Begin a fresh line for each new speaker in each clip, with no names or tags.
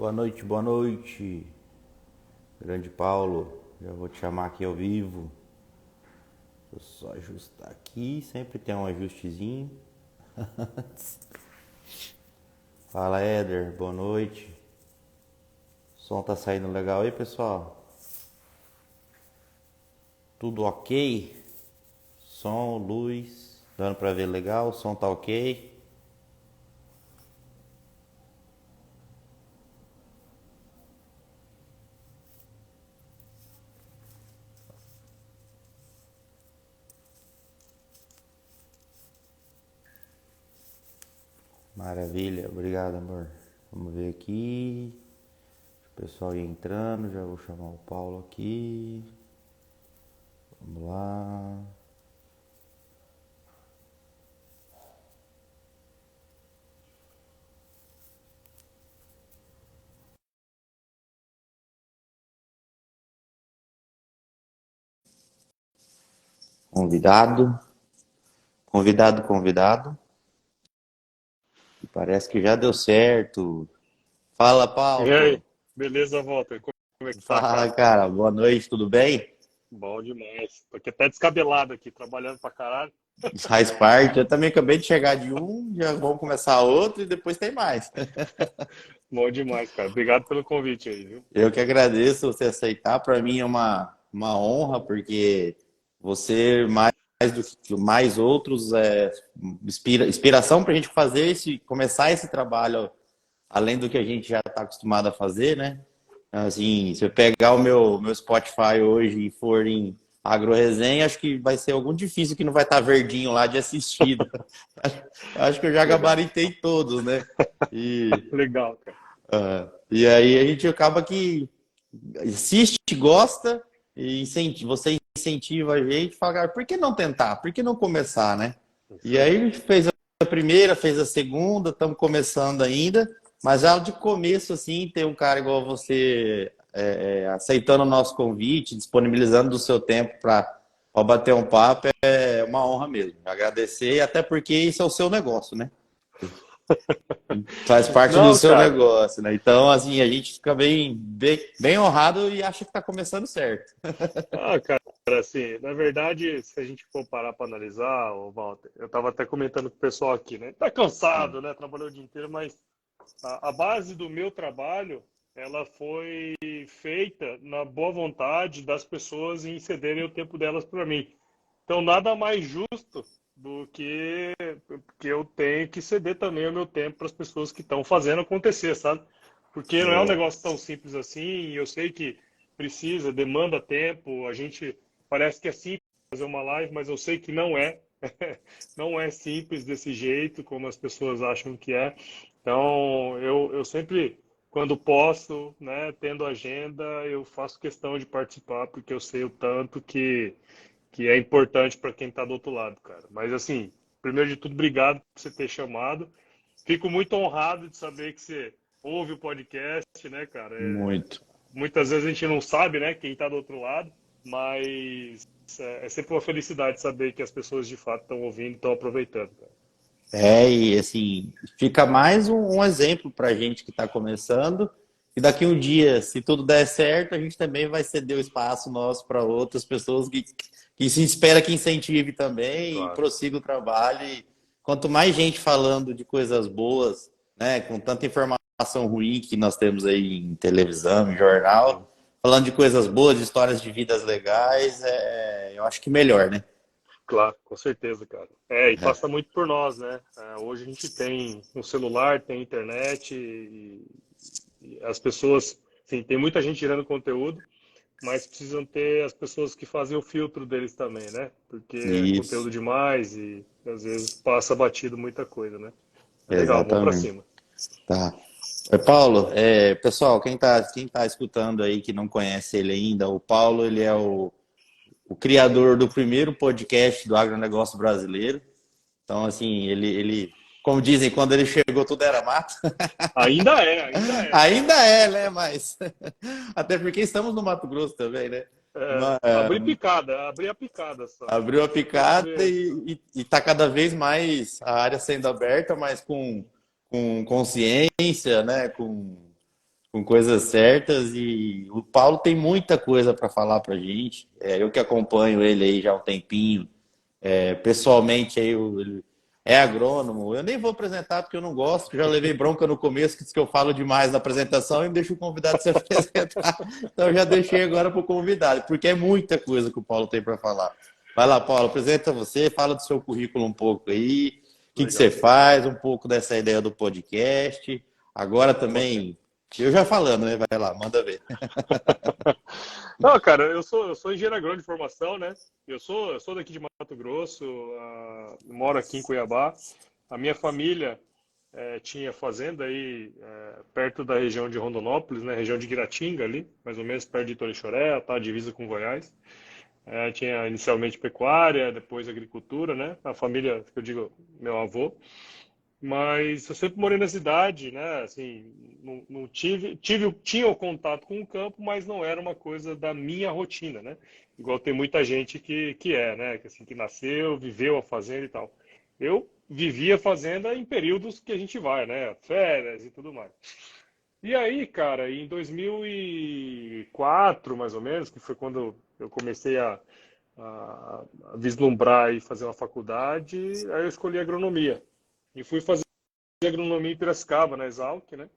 Boa noite, boa noite. Grande Paulo, já vou te chamar aqui ao vivo. Deixa eu só ajustar aqui, sempre tem um ajustezinho. Fala, Éder, boa noite. O som tá saindo legal aí, pessoal? Tudo ok? Som, luz, dando pra ver legal, o som tá ok? Maravilha, obrigado, amor. Vamos ver aqui. O pessoal ir entrando, já vou chamar o Paulo aqui. Vamos lá. Convidado, convidado. E parece que já deu certo. Fala,
E aí,
Paulo.
beleza, Walter? Como é que tá,
Fala,
cara?
cara. Boa noite, tudo bem?
Bom demais. Tô aqui até descabelado aqui, trabalhando pra caralho.
Faz parte. Eu também acabei de chegar de um, já vamos começar outro e depois tem mais.
Bom demais, cara. Obrigado pelo convite aí, viu?
Eu que agradeço você aceitar. Para mim é uma honra, porque você, mais do que mais outros, inspiração para a gente fazer começar esse trabalho, além do que a gente já está acostumado a fazer, né? Assim, se eu pegar o meu Spotify hoje e for em agroresenha, acho que vai ser algum difícil que não vai estar verdinho lá de assistido. Acho que eu já
Legal.
gabaritei todos, né? E,
Legal, cara.
e aí a gente acaba que assiste, gosta, e você incentiva a gente, fala, cara, por que não tentar? Por que não começar, né?
Isso
E aí
aí.
a gente fez a primeira, fez a segunda, estamos começando ainda, mas já de começo, assim, ter um cara igual você aceitando o nosso convite, disponibilizando do seu tempo para bater um papo, é uma honra mesmo. Agradecer, até porque isso é o seu negócio, né? Faz parte do
Não,
seu
cara.
negócio, né? Então, assim, a gente fica bem honrado e acha que tá começando certo.
Cara, assim, na verdade, se a gente for parar pra analisar, ô Walter, eu tava até comentando com o pessoal aqui, né? Tá cansado, né? Trabalhou o dia inteiro, mas a base do meu trabalho, ela foi feita na boa vontade das pessoas em cederem o tempo delas para mim. Então, nada mais justo do que eu tenho que ceder também o meu tempo para as pessoas que estão fazendo acontecer, sabe? Porque não é um
Boa.
negócio tão simples assim, e eu sei que precisa, demanda tempo, a gente parece que é simples fazer uma live, mas eu sei que não é. Não é simples desse jeito, como as pessoas acham que é. Então, eu sempre, quando posso, né, tendo agenda, eu faço questão de participar, porque eu sei o tanto que é importante para quem está do outro lado, cara. Mas, assim, primeiro de tudo, obrigado por você ter chamado. Fico muito honrado de saber que você ouve o podcast, né, cara?
Muito.
Muitas vezes a gente não sabe, né, quem está do outro lado, mas é sempre uma felicidade saber que as pessoas de fato estão ouvindo e estão aproveitando, cara.
E assim, fica mais um exemplo pra gente que está começando. E daqui um dia, se tudo der certo, a gente também vai ceder o espaço nosso para outras pessoas que se espera que incentive também e
Claro.
prossiga o trabalho. E quanto mais gente falando de coisas boas, né, com tanta informação ruim que nós temos aí em televisão, em
Sim.
jornal, falando de coisas boas, de histórias de vidas legais, eu acho que melhor, né?
Claro, com certeza, cara. E passa muito por nós, né? Hoje a gente tem um celular, tem internet e as pessoas, sim, tem muita gente gerando conteúdo, mas precisam ter as pessoas que fazem o filtro deles também, né? Porque é
Isso,
conteúdo demais e às vezes passa batido muita coisa, né? É legal, vamos pra
exatamente.
cima.
Tá. Paulo, pessoal, quem tá escutando aí que não conhece ele ainda, o Paulo, ele é o criador do primeiro podcast do agronegócio brasileiro. Então, assim, como dizem, quando ele chegou, tudo era mato.
Ainda é.
Ainda é, né? Mas até porque estamos no Mato Grosso também, né? Mas,
Abri a picada só.
abriu a
Vamos
picada
ver.
e tá cada vez mais a área sendo aberta, mas com consciência, né? com coisas certas e o Paulo tem muita coisa para falar para a gente. Eu que acompanho ele aí já há um tempinho, pessoalmente aí ele é agrônomo. Eu nem vou apresentar porque eu não gosto, já levei bronca no começo que diz que eu falo demais na apresentação e deixo o convidado se apresentar. Então eu já deixei agora para o convidado, porque é muita coisa que o Paulo tem para falar. Vai lá, Paulo, apresenta você, fala do seu currículo um pouco aí, o que você
Legal.
faz, um pouco dessa ideia do podcast. Agora
Bacana.
também, eu já falando, né? Vai lá, manda ver.
Não, cara, eu sou engenheiro agrônomo de formação, né? Eu sou daqui de Mato Grosso, moro aqui em Cuiabá. A minha família tinha fazenda aí perto da região de Rondonópolis, né? Região de Guiratinga ali, mais ou menos perto de Itorixoré, tá? Divisa com Goiás. Tinha inicialmente pecuária, depois agricultura, né? A família, que eu digo, meu avô. Mas eu sempre morei na cidade, né? Assim, não tinha o contato com o campo, mas não era uma coisa da minha rotina, né? Igual tem muita gente que né? Que, assim, que nasceu, viveu a fazenda e tal. Eu vivia a fazenda em períodos que a gente vai, né? Férias e tudo mais. E aí, cara, em 2004, mais ou menos, que foi quando eu comecei a vislumbrar e fazer uma faculdade, aí eu escolhi agronomia. E fui fazer agronomia em Piracicaba, na Exalc, né?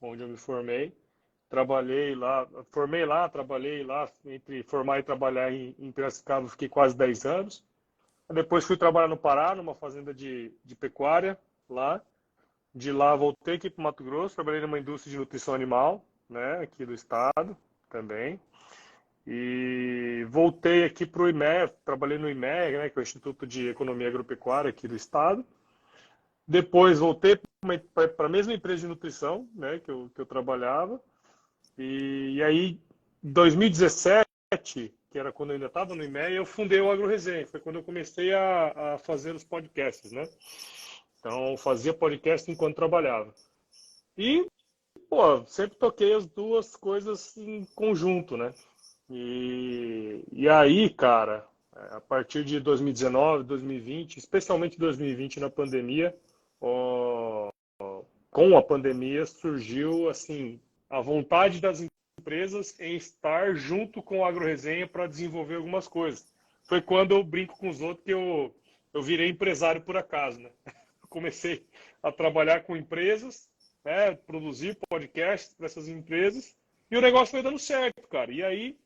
Onde eu me formei. Trabalhei lá, formei lá, trabalhei lá, entre formar e trabalhar em Piracicaba, fiquei quase 10 anos. Depois fui trabalhar no Pará, numa fazenda de pecuária lá. De lá voltei aqui para o Mato Grosso, trabalhei numa indústria de nutrição animal, né, aqui do estado também. E voltei aqui para o IME, trabalhei no IME, né, que é o Instituto de Economia Agropecuária aqui do estado. Depois voltei para a mesma empresa de nutrição, né, que eu trabalhava. E aí, em 2017, que era quando eu ainda estava no IME, eu fundei o AgroResenha. Foi quando eu comecei a fazer os podcasts, né? Então, eu fazia podcast enquanto trabalhava. E, pô, sempre toquei as duas coisas em conjunto, né? E aí, cara, a partir de 2019, 2020, especialmente 2020 na pandemia, ó, com a pandemia surgiu assim a vontade das empresas em estar junto com a AgroResenha para desenvolver algumas coisas. Foi quando eu brinco com os outros que eu virei empresário por acaso, né? Comecei a trabalhar com empresas, né, produzir podcasts para essas empresas e o negócio foi dando certo, cara. E aí,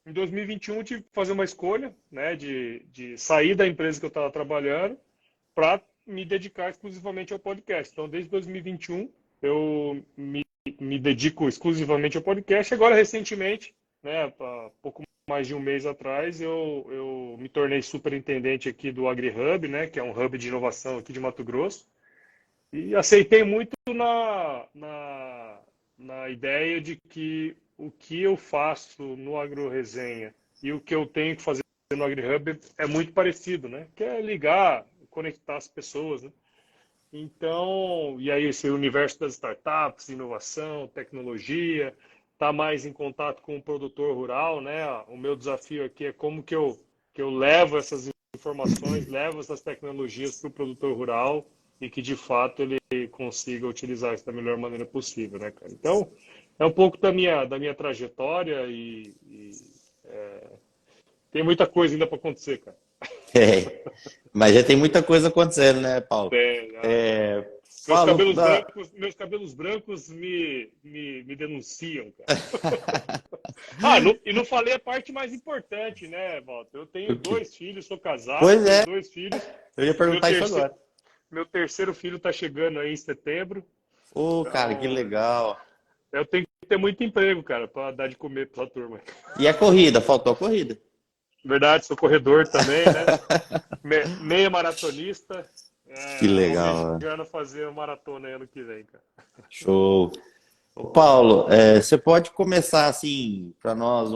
em 2021, eu tive que fazer uma escolha, né, de sair da empresa que eu estava trabalhando para me dedicar exclusivamente ao podcast. Então, desde 2021, eu me dedico exclusivamente ao podcast. Agora, recentemente, né, há pouco mais de um mês atrás, eu me tornei superintendente aqui do AgriHub, né, que é um hub de inovação aqui de Mato Grosso. E aceitei muito na ideia de que o que eu faço no AgroResenha e o que eu tenho que fazer no AgriHub é muito parecido, né? Que é ligar, conectar as pessoas, né? Então, e aí esse universo das startups, inovação, tecnologia, tá mais em contato com o produtor rural, né? O meu desafio aqui é como que eu levo essas informações, levo essas tecnologias para o produtor rural e que de fato ele consiga utilizar isso da melhor maneira possível, né, cara? Então, é um pouco da minha trajetória e tem muita coisa ainda para acontecer, cara.
É, mas já tem muita coisa acontecendo, né, Paulo?
Já. Meus
Paulo,
cabelos brancos, meus cabelos brancos me denunciam, cara. E não falei a parte mais importante, né, Walter? Eu tenho dois filhos, sou casado,
pois
tenho
é,
dois filhos.
eu ia
Meu
perguntar isso
terceiro,
agora.
meu terceiro filho está chegando aí em setembro.
Ô, cara, que
Então,
legal.
eu tenho que ter muito emprego, cara, para dar de comer para a turma.
E a corrida? Faltou a corrida.
Verdade, sou corredor também, né? Meia maratonista.
Que legal,
Almejando fazer uma maratona aí ano que vem, cara.
show. Ô, Paulo, você pode começar assim, para nós,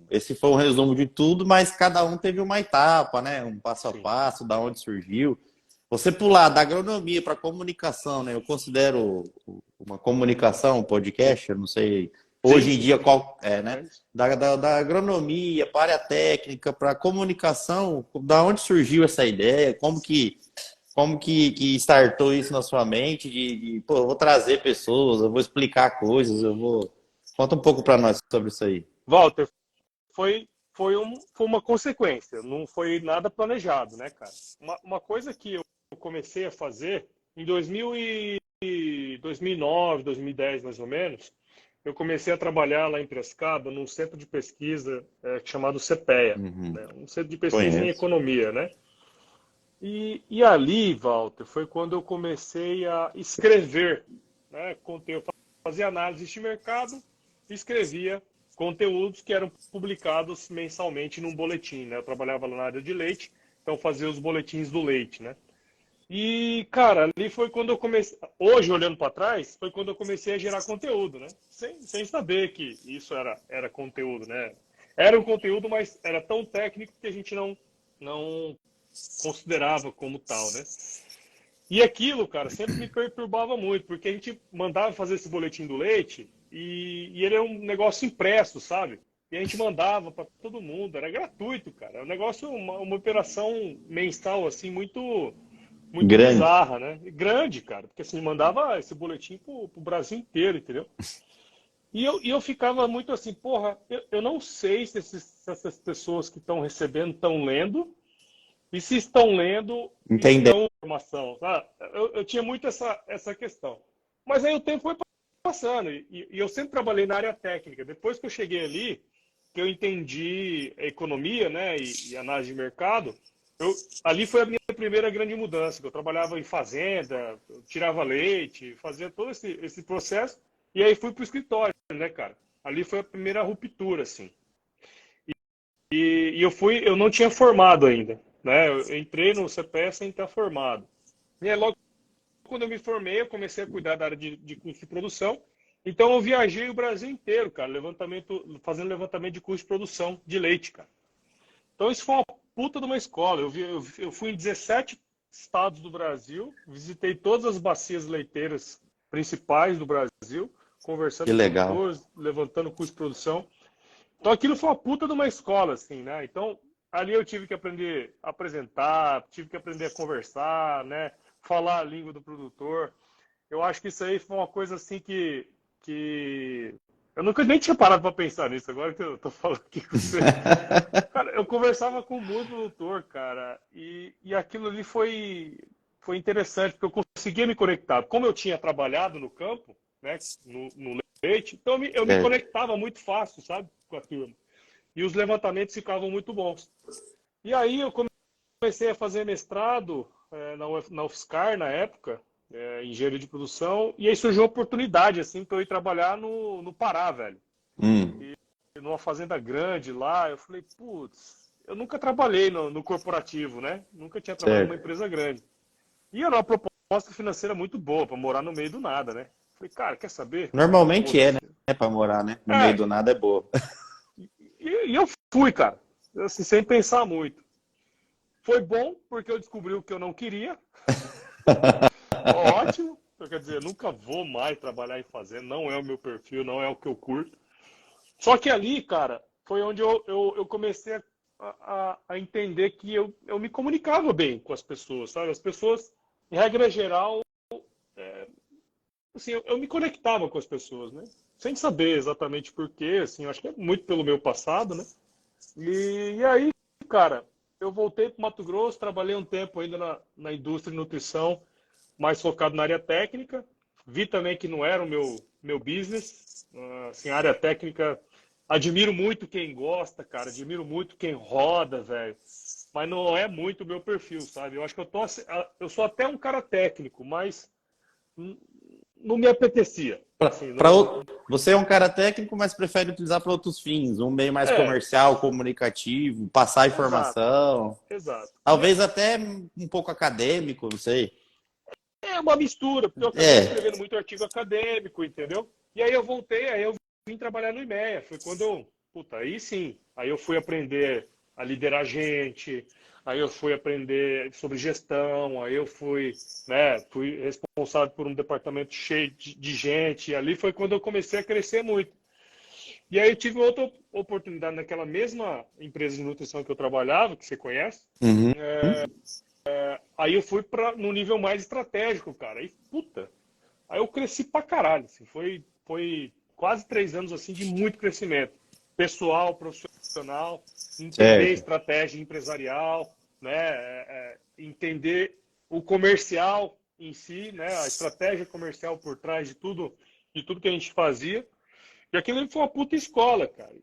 esse foi um resumo de tudo, mas cada um teve uma etapa, né? Um passo a
Sim,
passo, da onde surgiu. Você pular da agronomia para comunicação, né? Eu considero uma comunicação, um podcast, eu não sei
sim,
hoje em
sim.
dia qual é, né?
É isso.
Da agronomia para a área técnica, para a comunicação, da onde surgiu essa ideia? Como que startou isso na sua mente pô, eu vou trazer pessoas, eu vou explicar coisas, eu vou... Conta um pouco para nós sobre isso aí.
Walter, foi uma consequência, não foi nada planejado, né, cara? Uma coisa que eu comecei a fazer em 2009, 2010, mais ou menos, eu comecei a trabalhar lá em Piracicaba, num centro de pesquisa chamado CPEA,
Uhum.
né? Um centro de pesquisa em
Conheço.
economia, né? E ali, Walter, foi quando eu comecei a escrever, né, conteúdo, fazia análise de mercado e escrevia conteúdos que eram publicados mensalmente num boletim, né? Eu trabalhava lá na área de leite, então fazia os boletins do leite, né? E, cara, ali foi quando eu comecei. Hoje, olhando para trás, foi quando eu comecei a gerar conteúdo, né? Sem saber que isso era conteúdo, né? Era um conteúdo, mas era tão técnico que a gente não considerava como tal, né? E aquilo, cara, sempre me perturbava muito, porque a gente mandava fazer esse boletim do leite e ele é um negócio impresso, sabe? E a gente mandava para todo mundo, era gratuito, cara. É um negócio, uma operação mensal, assim, muito
Grande.
bizarra, né? E grande, cara, porque assim, mandava esse boletim pro Brasil inteiro, entendeu? E eu ficava muito assim, porra, eu não sei se essas pessoas que estão recebendo estão lendo, e se estão lendo,
Entender.
estão informação, sabe? Eu tinha muito essa questão. Mas aí o tempo foi passando, e eu sempre trabalhei na área técnica. Depois que eu cheguei ali, que eu entendi a economia, né, e análise de mercado, ali foi a minha primeira grande mudança, que eu trabalhava em fazenda, eu tirava leite, fazia todo esse processo, e aí fui para o escritório, né, cara? Ali foi a primeira ruptura, assim. E eu não tinha formado ainda, né? Eu entrei no CPE sem estar formado. E aí, logo quando eu me formei, eu comecei a cuidar da área de custo de produção. Então, eu viajei o Brasil inteiro, cara, fazendo levantamento de custo de produção de leite, cara. Então, isso foi uma puta de uma escola. Eu fui em 17 estados do Brasil, visitei todas as bacias leiteiras principais do Brasil,
Que
conversando com
legal.
produtores, levantando custo de produção. Então aquilo foi uma puta de uma escola, assim, né? Então ali eu tive que aprender a apresentar, tive que aprender a conversar, né? Falar a língua do produtor. Eu acho que isso aí foi uma coisa assim que... Eu nunca nem tinha parado para pensar nisso, agora que eu tô falando aqui com você. Cara, eu conversava com muito produtor, cara, e aquilo ali foi interessante, porque eu conseguia me conectar. Como eu tinha trabalhado no campo, né, no leite, então eu me
Certo.
conectava muito fácil, sabe, com a turma. E os levantamentos ficavam muito bons. E aí eu comecei a fazer mestrado na UFSCar, na época, em engenharia de produção, e aí surgiu a oportunidade, assim, para eu ir trabalhar no Pará, velho,
Hum,
numa fazenda grande lá. Eu falei, putz, eu nunca trabalhei no corporativo, né? Nunca tinha trabalhado numa
certo.
empresa grande. E era uma proposta financeira muito boa para morar no meio do nada, né? Falei, cara, quer saber?
Normalmente é, né?
Foda-se.
Para morar, né? No meio
É,
do nada é boa.
e eu fui, cara, assim, sem pensar muito. Foi bom, porque eu descobri o que eu não queria. Ótimo. Quer dizer, eu nunca vou mais trabalhar em fazenda, não é o meu perfil, não é o que eu curto. Só que ali, cara, foi onde eu comecei a entender que eu me comunicava bem com as pessoas, sabe? As pessoas, em regra geral, assim, eu me conectava com as pessoas, né? Sem saber exatamente por quê, assim, eu acho que é muito pelo meu passado, né? E aí, cara, eu voltei para Mato Grosso, trabalhei um tempo ainda na indústria de nutrição, mais focado na área técnica. Vi também que não era o meu business. Assim, a área técnica, admiro muito quem gosta, cara, admiro muito quem roda, velho. Mas não é muito o meu perfil, sabe? Eu acho que eu sou até um cara técnico, mas não me apetecia. Assim,
Você é um cara técnico, mas prefere utilizar para outros fins, um meio mais
é,
comercial, comunicativo, passar
exato,
informação,
exato.
talvez até um pouco acadêmico, não sei.
É uma mistura, porque eu acabei
É.
escrevendo muito artigo acadêmico, entendeu? E aí eu voltei, aí eu vim trabalhar no IMEA. Foi quando puta, aí sim, aí eu fui aprender a liderar gente, aí eu fui aprender sobre gestão, aí eu fui responsável por um departamento cheio de gente, e ali foi quando eu comecei a crescer muito. E aí eu tive outra oportunidade naquela mesma empresa de nutrição que eu trabalhava, que você conhece.
Uhum.
Aí eu fui para no nível mais estratégico, cara. Aí, puta, aí eu cresci pra caralho, assim, foi quase 3 anos assim de muito crescimento. Pessoal, profissional, entender
Certo.
estratégia empresarial, né? Entender o comercial em si, né? A estratégia comercial por trás de tudo que a gente fazia. E aquilo foi uma puta escola, cara.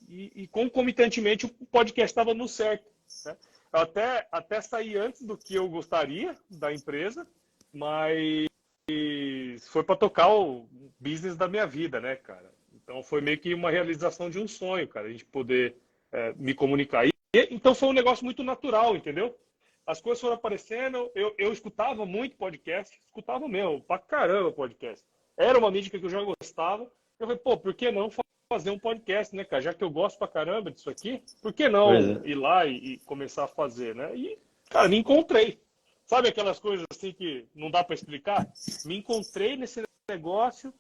E concomitantemente o podcast estava no certo, né? Eu até saí antes do que eu gostaria da empresa, mas foi para tocar o business da minha vida, né, cara? Então foi meio que uma realização de um sonho, cara, a gente poder me comunicar. Então foi um negócio muito natural, entendeu? As coisas foram aparecendo, eu escutava muito podcast, escutava mesmo, pra caramba podcast. Era uma mídia que eu já gostava. Eu falei, pô, por que não fazer um podcast, né, cara? Já que eu gosto pra caramba disso aqui, por que
Pois
não
é.
ir lá e começar a fazer, né? E, cara, me encontrei. Sabe aquelas coisas assim que não dá para explicar? Me encontrei nesse negócio,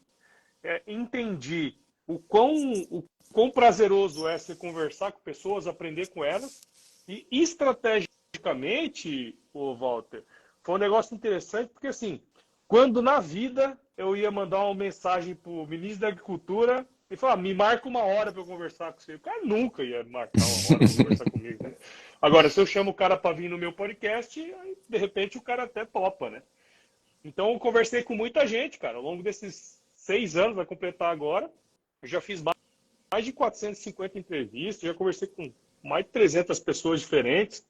entendi o quão prazeroso é você conversar com pessoas, aprender com elas, e estrategicamente, o Walter, foi um negócio interessante, porque assim, quando na vida eu ia mandar uma mensagem para o ministro da Agricultura e falar, me marca uma hora para eu conversar com você. O cara nunca ia marcar uma hora para conversar comigo, né? Agora, se eu chamo o cara para vir no meu podcast, aí, de repente o cara até topa, né? Então, eu conversei com muita gente, cara, ao longo desses 6 anos, vai completar agora. Eu já fiz mais de 450 entrevistas, já conversei com mais de 300 pessoas diferentes.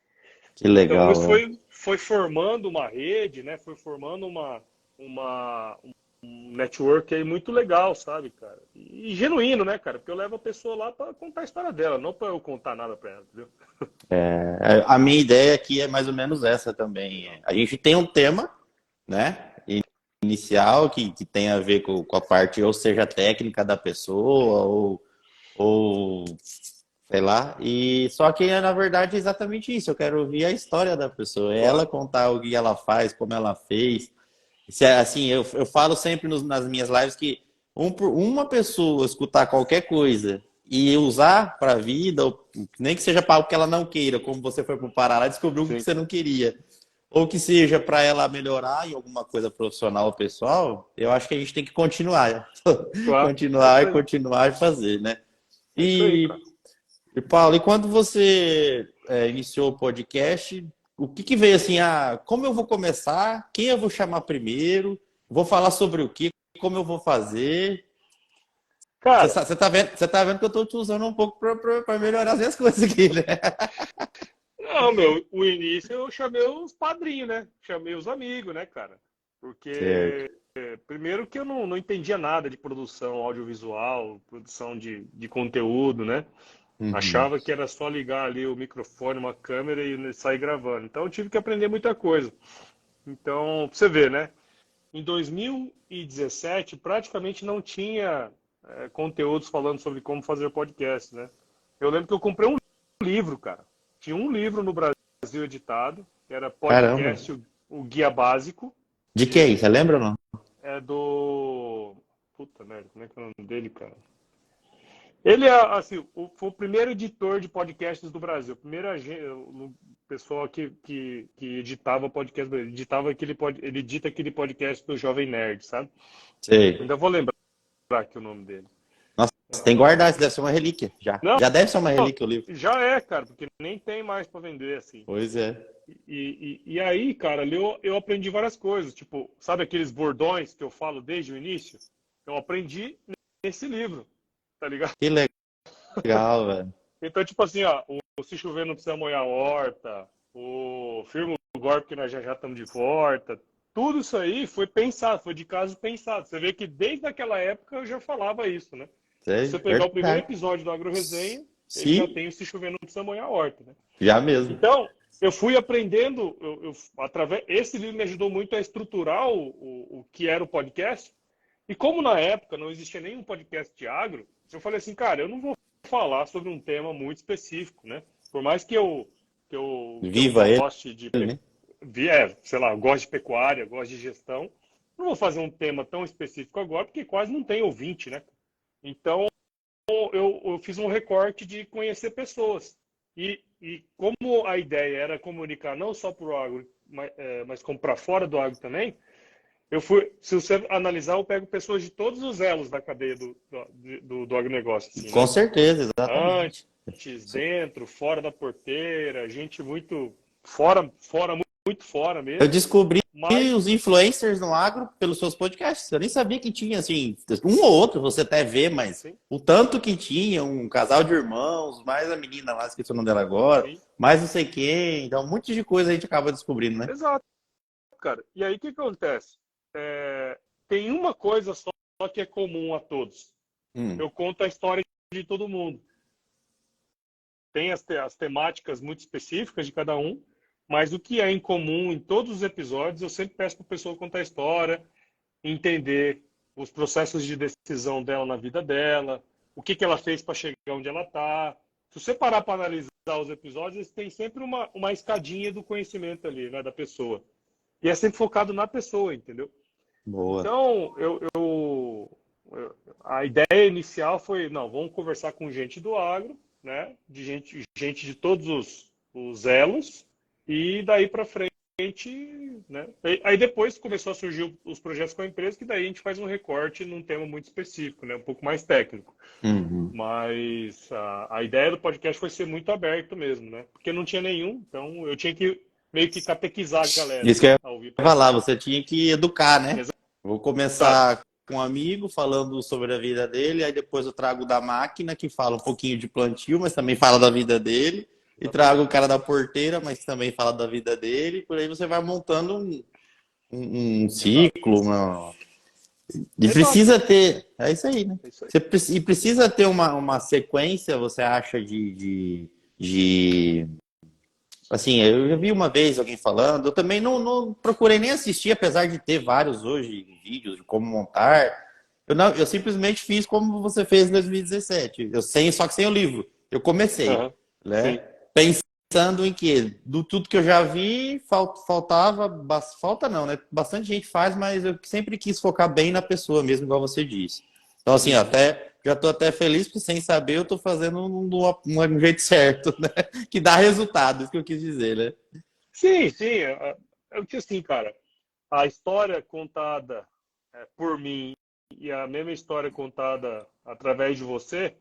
Que
Então,
legal,
isso
velho.
foi formando uma rede, né? Foi formando um network aí muito legal, sabe, cara? E genuíno, né, cara? Porque eu levo a pessoa lá para contar a história dela, não para eu contar nada para ela, entendeu?
A minha ideia aqui é mais ou menos essa também. A gente tem um tema, né, inicial que tem a ver com a parte, ou seja, técnica da pessoa, ou sei lá, e só que na verdade é exatamente isso. Eu quero ouvir a história da pessoa, é ela
Claro.
contar o que ela faz, como ela fez. Se, assim, eu falo sempre nas minhas lives que uma pessoa escutar qualquer coisa e usar para a vida, ou nem que seja para algo que ela não queira, como você foi para o Pará lá e descobriu o que
Sim.
você não queria, ou que seja para ela melhorar em alguma coisa profissional ou pessoal, eu acho que a gente tem que continuar,
Claro. É
continuar
isso
e
aí.
continuar a fazer, né?
É isso aí, cara.
E Paulo, e quando você iniciou o podcast, o que veio assim, como eu vou começar? Quem eu vou chamar primeiro? Vou falar sobre o quê? Como eu vou fazer?
Cara,
Você tá vendo que eu estou te usando um pouco para melhorar as minhas coisas aqui, né?
não, meu, o início eu chamei os padrinhos, né? Chamei os amigos, né, cara?
Certo.
Porque, primeiro que eu não entendia nada de produção audiovisual, produção de conteúdo, né?
Uhum.
Achava que era só ligar ali o microfone, uma câmera e sair gravando. Então eu tive que aprender muita coisa. Então, pra você ver, né? Em 2017, praticamente não tinha conteúdos falando sobre como fazer podcast, né? Eu lembro que eu comprei um livro, cara. Tinha um livro no Brasil editado, que era
Caramba.
Podcast, o Guia Básico,
De quem? Você lembra ou não?
do... Puta merda, como é que é o nome dele, cara? Ele é, assim, foi o primeiro editor de podcasts do Brasil, o primeiro o pessoal que editava podcast, ele edita aquele podcast do Jovem Nerd, sabe?
Sei.
Ainda vou lembrar aqui o nome dele.
Nossa, você tem que guardar, isso deve ser uma relíquia. Já.
Não,
Já deve ser uma relíquia o livro.
já é, cara, porque nem tem mais para vender, assim.
Pois é.
E aí, cara, ali eu aprendi várias coisas, tipo, sabe aqueles bordões que eu falo desde o início? Eu aprendi nesse livro, tá ligado?
Que legal, velho.
Então, tipo assim, ó, o se chover não precisa molhar a horta, o firma o golpe que nós já estamos de volta, tudo isso aí foi pensado, foi de caso pensado. Você vê que desde aquela época eu já falava isso, né? Se você
Sei,
pegar o primeiro
verdade.
episódio do Agro Resenha, ele já
Sim,
tem o se chover não precisa molhar a horta, né?
já mesmo.
Então, eu fui aprendendo, através, esse livro me ajudou muito a estruturar o que era o podcast. E como na época não existia nenhum podcast de agro, eu falei assim, cara, eu não vou falar sobre um tema muito específico, né? Por mais que eu
Viva ele,
goste
né?
sei lá, eu gosto de pecuária, gosto de gestão, não vou fazer um tema tão específico agora, porque quase não tem ouvinte, né? Então, eu fiz um recorte de conhecer pessoas. E como a ideia era comunicar não só para o agro, mas como para fora do agro também, Se você analisar, eu pego pessoas de todos os elos da cadeia do agronegócio, assim,
Com
né?
certeza, exatamente.
Antes, dentro, fora da porteira, gente muito fora, muito fora
Eu
mesmo.
descobri
Mas,
os influencers no agro pelos seus podcasts. Eu nem sabia que tinha, assim, um ou outro, você até vê, mas
sim,
o tanto que tinha, um casal de irmãos, mais a menina lá, esqueci o nome dela agora,
sim,
mais não sei quem. Então, um monte de coisa a gente acaba descobrindo, né?
exato, cara. E aí, o que acontece? É, tem uma coisa só que é comum a todos.
Hum,
Eu conto a história de todo mundo. Tem as temáticas muito específicas de cada um, mas o que é em comum em todos os episódios, eu sempre peço para a pessoa contar a história, entender os processos de decisão dela na vida dela, o que ela fez para chegar onde ela está. Se você parar para analisar os episódios, tem sempre uma escadinha do conhecimento ali, né, da pessoa. E é sempre focado na pessoa, entendeu?
boa.
Então, a ideia inicial foi, não, vamos conversar com gente do agro, né? De gente de todos os elos, e daí para frente, né? Aí depois começou a surgir os projetos com a empresa, que daí a gente faz um recorte num tema muito específico, né? Um pouco mais técnico.
Uhum.
Mas a ideia do podcast foi ser muito aberto mesmo, né? Porque não tinha nenhum, então eu tinha que meio que catequizar a galera,
Isso que
né?
eu ia
A ouvir
falar,
podcast.
você tinha que educar, né? Vou
Exato.
começar com um amigo falando sobre a vida dele, aí depois eu trago o da máquina, que fala um pouquinho de plantio, mas também fala da vida dele, e trago o
Exatamente.
cara da porteira, mas também fala da vida dele, por aí você vai montando um
Exato.
ciclo, e
Exato.
precisa ter, é isso aí, né?
É isso aí.
E precisa ter uma sequência, você acha, de assim, eu já vi uma vez alguém falando, eu também não procurei nem assistir, apesar de ter vários hoje vídeos de como montar. Eu simplesmente fiz como você fez em 2017. Só que sem o livro. Eu comecei,
Aham.
né?
Sim.
Pensando em que, do tudo que eu já vi, falta não, né? Bastante gente faz, mas eu sempre quis focar bem na pessoa mesmo, igual você disse. Então, assim,
Uhum.
até já estou até feliz, porque sem saber eu estou fazendo um jeito certo, né? Que dá resultado, isso que eu quis dizer, né?
Sim, sim. Eu disse assim, cara, a história contada por mim e a mesma história contada através de você,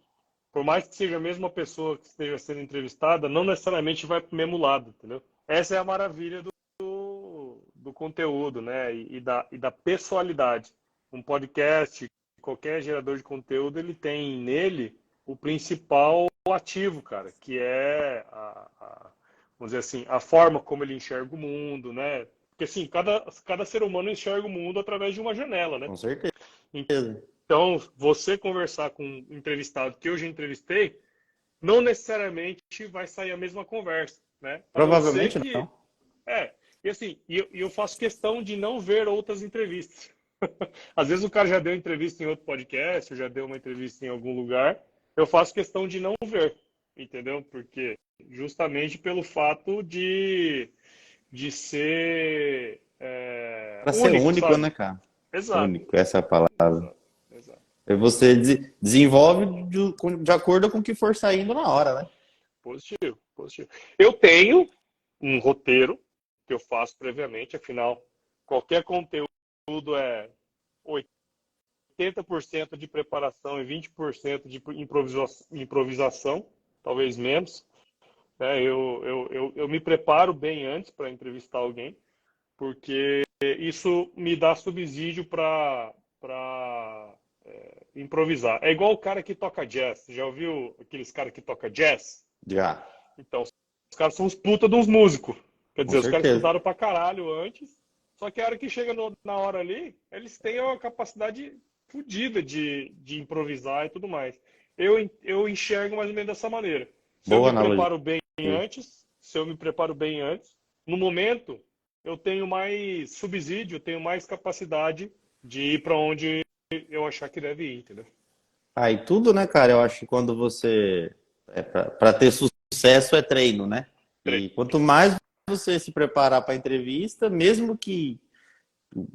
por mais que seja a mesma pessoa que esteja sendo entrevistada, não necessariamente vai para o mesmo lado, entendeu? Essa é a maravilha do conteúdo, né? E da pessoalidade. Um podcast, qualquer gerador de conteúdo, ele tem nele o principal ativo, cara, que é vamos dizer assim, a forma como ele enxerga o mundo, né? Porque assim, cada ser humano enxerga o mundo através de uma janela, né?
Com certeza.
Então, você conversar com um entrevistado que eu já entrevistei, não necessariamente vai sair a mesma conversa, né? A não ser
Provavelmente
que
não.
e assim, eu faço questão de não ver outras entrevistas. Às vezes o cara já deu entrevista em outro podcast, já deu uma entrevista em algum lugar. Eu faço questão de não ver, entendeu? Porque justamente pelo fato de ser
Para ser
único,
único,
sabe?
né, cara?
Exato,
Único, essa é a palavra.
exato, exato.
E você desenvolve de acordo com o que for saindo na hora, né?
Positivo, positivo. Eu tenho um roteiro que eu faço previamente, afinal, qualquer conteúdo é 80% de preparação e 20% de improvisação, talvez menos. Né? Eu me preparo bem antes para entrevistar alguém, porque isso me dá subsídio para improvisar. É igual o cara que toca jazz. Já ouviu aqueles caras que tocam jazz?
Já,
Então, os caras são os puta de uns músicos. Quer
com
dizer, os caras
certeza.
estudaram pra caralho antes, só que a hora que chega na hora ali, eles têm uma capacidade fodida de improvisar e tudo mais. Eu enxergo mais ou menos dessa maneira. Se eu
Boa
me
analogia.
preparo bem antes, se eu me preparo bem antes, no momento eu tenho mais subsídio, eu tenho mais capacidade de ir para onde eu achar que deve ir, entendeu?
Ah, e tudo, né, cara? Eu acho que quando você. Para ter sucesso é treino, né? E quanto mais você se preparar para a entrevista, mesmo que.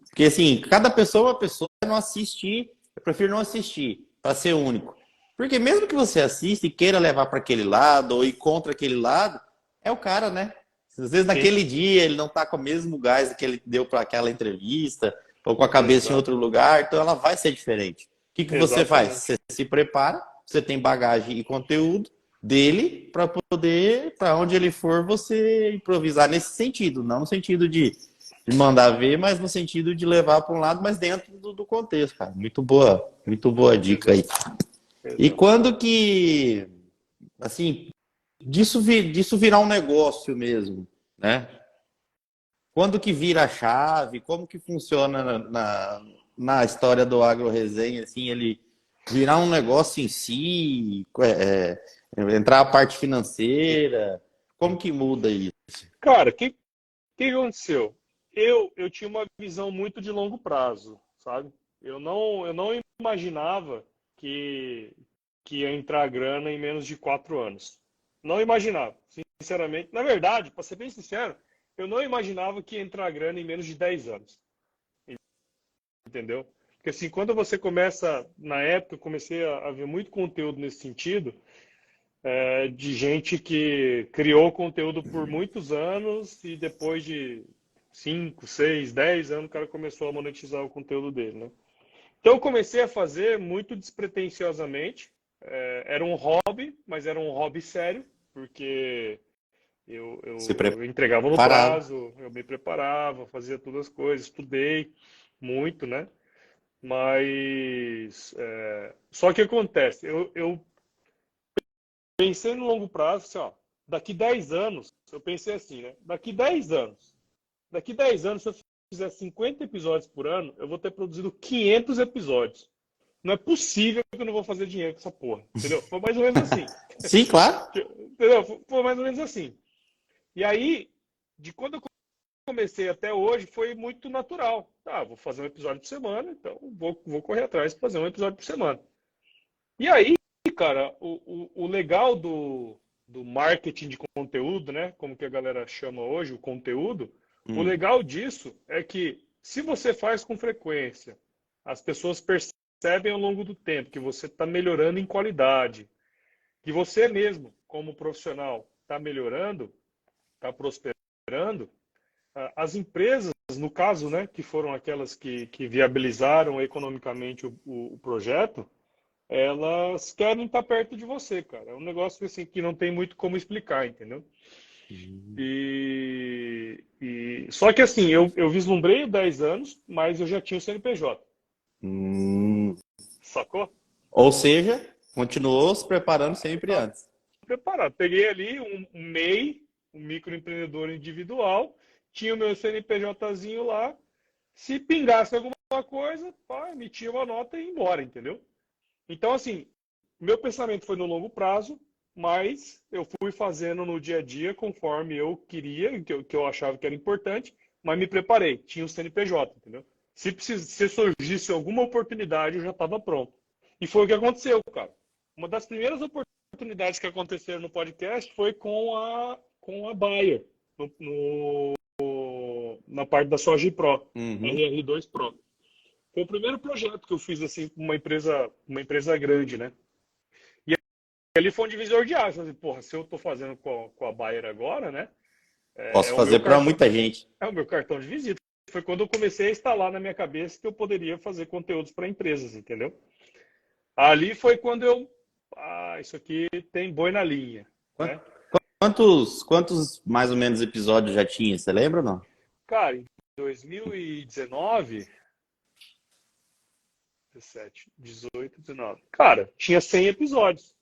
Porque, assim, cada pessoa é uma pessoa, não assistir. Eu prefiro não assistir, para ser único. Porque mesmo que você assista e queira levar para aquele lado ou ir contra aquele lado, é o cara, né? Às vezes
Sim,
naquele dia ele não tá com o mesmo gás que ele deu para aquela entrevista, ou com a cabeça em
Exato.
outro lugar, então ela vai ser diferente. O que que você faz?
Exatamente.
Você se prepara, você tem bagagem e conteúdo dele para poder, para onde ele for, você improvisar nesse sentido, não no sentido de mandar ver, mas no sentido de levar para um lado, mas dentro do contexto, cara. Muito boa dica aí.
Exato.
E
Exato.
quando que, assim, disso virar um negócio mesmo, né? Quando que vira a chave? Como que funciona na história do Agro Resenha, assim, ele virar um negócio em si, entrar a parte financeira, como que muda isso?
Cara, o que aconteceu? Eu tinha uma visão muito de longo prazo, sabe? Eu não imaginava que, que ia entrar grana em menos de 4 anos. Não imaginava, sinceramente. Na verdade, para ser bem sincero, eu não imaginava que ia entrar grana em menos de 10 anos, entendeu? Porque assim, quando você começa, na época, eu comecei a ver muito conteúdo nesse sentido, de gente que criou conteúdo por muitos anos e depois de 5, 6, 10 anos o cara começou a monetizar o conteúdo dele, né? Então eu comecei a fazer muito despretensiosamente. Era um hobby, mas era um hobby sério, porque eu,
Se
eu, eu entregava no
preparava.
prazo, eu me preparava, fazia todas as coisas, estudei muito, né? Mas só que acontece, eu pensei no longo prazo, assim, ó, daqui 10 anos, eu pensei assim, né? Daqui 10 anos, se eu fizer 50 episódios por ano, eu vou ter produzido 500 episódios. Não é possível que eu não vou fazer dinheiro com essa porra, entendeu? Foi mais ou menos assim.
Sim, claro.
Entendeu? Foi mais ou menos assim. E aí, de quando eu comecei até hoje, foi muito natural. Tá, vou fazer um episódio por semana, então vou correr atrás de fazer um episódio por semana. E aí, cara, o legal do marketing de conteúdo, né? Como que a galera chama hoje, o conteúdo, o
Hum.
legal disso é que se você faz com frequência, as pessoas percebem ao longo do tempo que você está melhorando em qualidade, que você mesmo, como profissional, está melhorando, está prosperando, as empresas, no caso, né, que foram aquelas que viabilizaram economicamente o projeto, elas querem estar perto de você, cara. É um negócio assim que não tem muito como explicar, entendeu? Só que assim, eu vislumbrei 10 anos, mas eu já tinha o CNPJ,
Hum.
sacou?
Ou seja, continuou se preparando sempre
Tava
antes.
preparado. Peguei ali um MEI, um microempreendedor individual, tinha o meu CNPJzinho lá. Se pingasse alguma coisa, pá, emitia uma nota e ia embora, entendeu? Então, assim, meu pensamento foi no longo prazo, mas eu fui fazendo no dia a dia conforme eu queria, que eu achava que era importante, mas me preparei, tinha o CNPJ, entendeu? Se surgisse alguma oportunidade, eu já estava pronto. E foi o que aconteceu, cara. Uma das primeiras oportunidades que aconteceram no podcast foi com a Bayer, na parte da Soji Pro,
Uhum.
RR2 Pro. Foi o primeiro projeto que eu fiz assim com uma empresa grande, né? E ali foi um divisor de águas. Assim, porra, se eu estou fazendo com a Bayer agora, né? É,
Posso
é o meu
fazer para
cartão,
muita gente.
é o meu cartão de visita. Foi quando eu comecei a instalar na minha cabeça que eu poderia fazer conteúdos para empresas, entendeu? Ali foi quando isso aqui tem boi na linha,
Qua-
né?
quantos mais ou menos episódios já tinha? Você lembra ou não?
Cara, em 2019, 17, 18, 19, cara, tinha 100 episódios.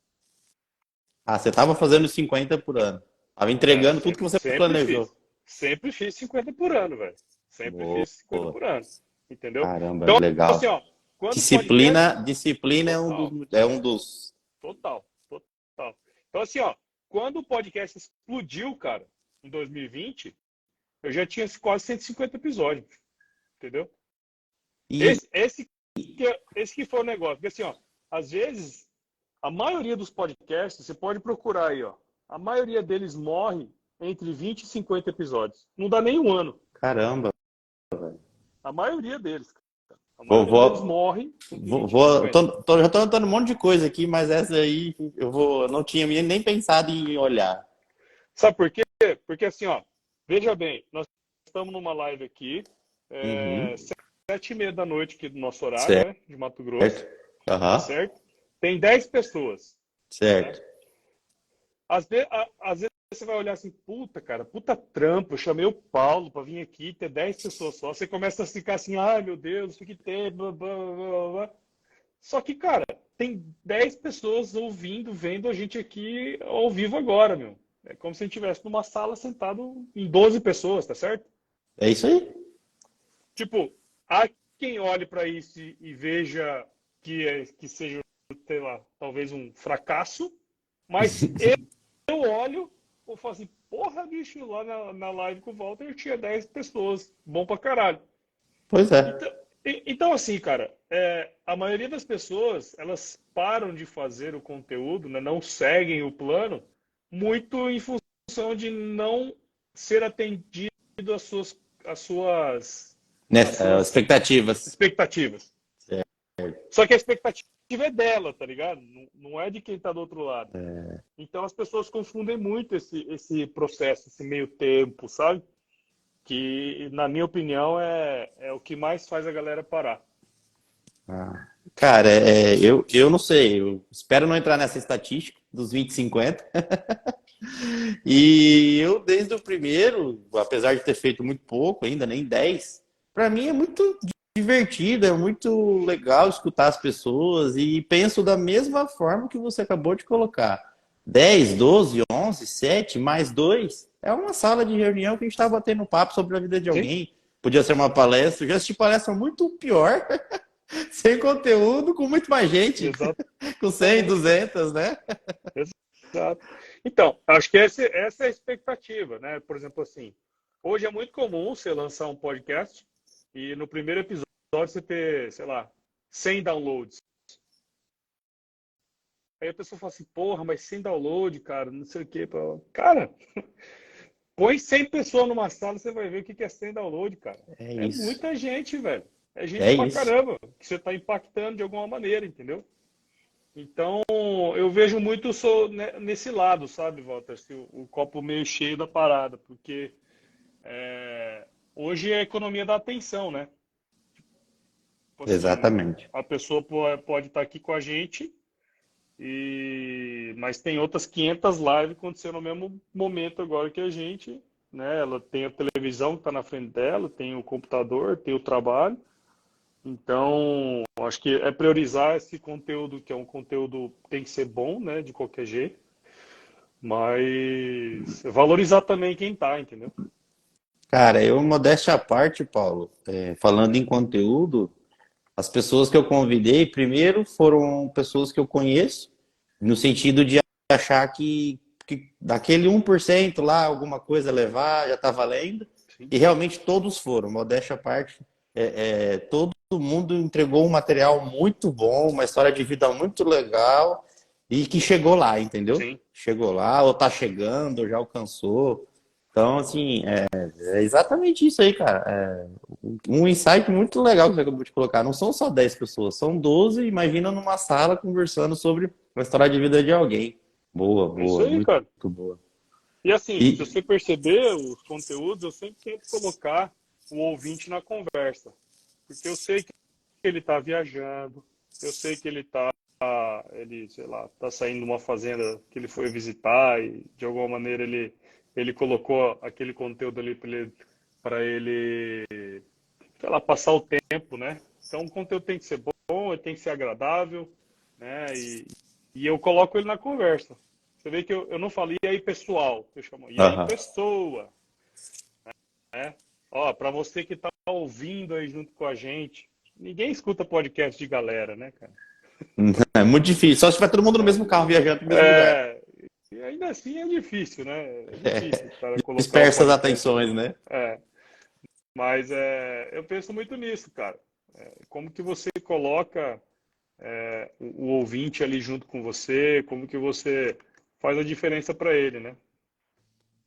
Ah, você estava fazendo 50 por ano. Tava
É,
entregando tudo que
sempre,
você
sempre
planejou.
fiz. Sempre fiz 50 por ano, velho. Sempre
Boa.
fiz 50 por ano. Entendeu?
Caramba,
Então, assim,
legal.
ó, quando o podcast.
Disciplina
Total,
é um dos.
total, total. Então, assim, ó, quando o podcast explodiu, cara, em 2020, eu já tinha quase 150 episódios. Entendeu?
E,
Esse que foi o negócio. Porque, assim, ó, às vezes, a maioria dos podcasts, você pode procurar aí, ó. A maioria deles morre entre 20 e 50 episódios. Não dá nem um ano.
caramba,
A maioria deles. A
vou,
maioria deles
vou,
morre entre 20 e 50.
já tô anotando um monte de coisa aqui, mas essa aí eu não tinha nem pensado em olhar.
Sabe por quê? Porque assim, ó, veja bem, nós estamos numa live aqui.
Uhum.
7h30 da noite aqui do nosso horário,
Certo.
né? De Mato Grosso, tá
Aham.
certo? Tem 10 pessoas, né?
Certo.
Às vezes você vai olhar assim, puta, cara, puta trampo, eu chamei o Paulo pra vir aqui, ter 10 pessoas só. Você começa a ficar assim, ai meu Deus, o que tem, blá, blá, blá, blá, blá. Só que, cara, tem 10 pessoas ouvindo, vendo a gente aqui ao vivo agora, meu. É como se a gente estivesse numa sala sentado em 12 pessoas, tá certo?
É isso aí.
Tipo, há quem olhe para isso e veja que seja, sei lá, talvez um fracasso, mas eu olho e falo assim, porra, bicho, lá na live com o Walter eu tinha 10 pessoas, bom pra caralho.
Pois é.
Então assim, cara, a maioria das pessoas, elas param de fazer o conteúdo, né, não seguem o plano, muito em função de não ser atendido às suas
Expectativas.
expectativas.
Certo.
Só que a expectativa é dela, tá ligado? Não é de quem tá do outro lado. Então as pessoas confundem muito esse processo, esse meio tempo, sabe? Que, na minha opinião, é o que mais faz a galera parar.
Ah. Cara, eu não sei. Eu espero não entrar nessa estatística dos 20 e 50. E eu, desde o primeiro, apesar de ter feito muito pouco ainda, nem 10, para mim é muito divertido, é muito legal escutar as pessoas e penso da mesma forma que você acabou de colocar. 10, 12, 11, 7, mais 2 é uma sala de reunião que a gente está batendo papo sobre a vida de
Sim,
alguém. Podia ser uma palestra, eu já assisti palestra muito pior, sem conteúdo, com muito mais gente, com 100,
exatamente.
200, né?
Exato. Então, acho que essa é a expectativa, né? Por exemplo, assim, hoje é muito comum você lançar um podcast e no primeiro episódio você ter, sei lá, 100 downloads. Aí a pessoa fala assim, porra, mas 100 download, cara, não sei o quê. Cara, põe 100 pessoas numa sala, você vai ver o que é 100 download, cara.
É
É
isso.
muita gente, velho. É gente
É
pra
isso.
caramba que você tá impactando de alguma maneira, entendeu? Então, eu vejo muito nesse lado, sabe, Walter? Assim, o copo meio cheio da parada, porque hoje é a economia da atenção, né? Tipo assim,
Exatamente.
a pessoa pode estar aqui com a gente, mas tem outras 500 lives acontecendo no mesmo momento agora que a gente, né? Ela tem a televisão que está na frente dela, tem o computador, tem o trabalho. Então, acho que é priorizar esse conteúdo, que é um conteúdo que tem que ser bom, né? De qualquer jeito, mas valorizar também quem tá, entendeu?
Cara, eu, modéstia à parte, Paulo, falando em conteúdo, as pessoas que eu convidei, primeiro, foram pessoas que eu conheço, no sentido de achar que daquele 1% lá, alguma coisa levar, já tá valendo,
Sim,
e realmente todos foram, modéstia à parte, todo mundo entregou um material muito bom, uma história de vida muito legal, e que chegou lá, entendeu?
sim.
Chegou lá, ou tá chegando, ou já alcançou. Então, assim, é exatamente isso aí, cara. Um insight muito legal que você acabou de colocar. Não são só 10 pessoas, são 12. Imagina numa sala conversando sobre a história de vida de alguém. Boa,
É isso
boa,
aí,
muito
cara.
boa.
E assim, se
E,
você perceber os conteúdos, eu sempre tento colocar o ouvinte na conversa. Porque eu sei que ele está viajando, eu sei que ele, sei lá, está saindo de uma fazenda que ele foi visitar e de alguma maneira ele colocou aquele conteúdo ali para ele, sei lá, passar o tempo, né? Então o conteúdo tem que ser bom, ele tem que ser agradável, né? E eu coloco ele na conversa. Você vê que eu não falei e aí pessoal, eu chamo, e aí
aham.
pessoa, né? Ó, para você que está ouvindo aí junto com a gente, ninguém escuta podcast de galera, né, cara?
É muito difícil. Só se tiver todo mundo no mesmo carro viajando para o mesmo lugar.
E ainda assim é difícil, né? É difícil o cara colocar o
Dispersa as
podcast
atenções,
ali.
né?
É, mas eu penso muito nisso, cara. Como que você coloca o ouvinte ali junto com você, como que você faz a diferença para ele, né?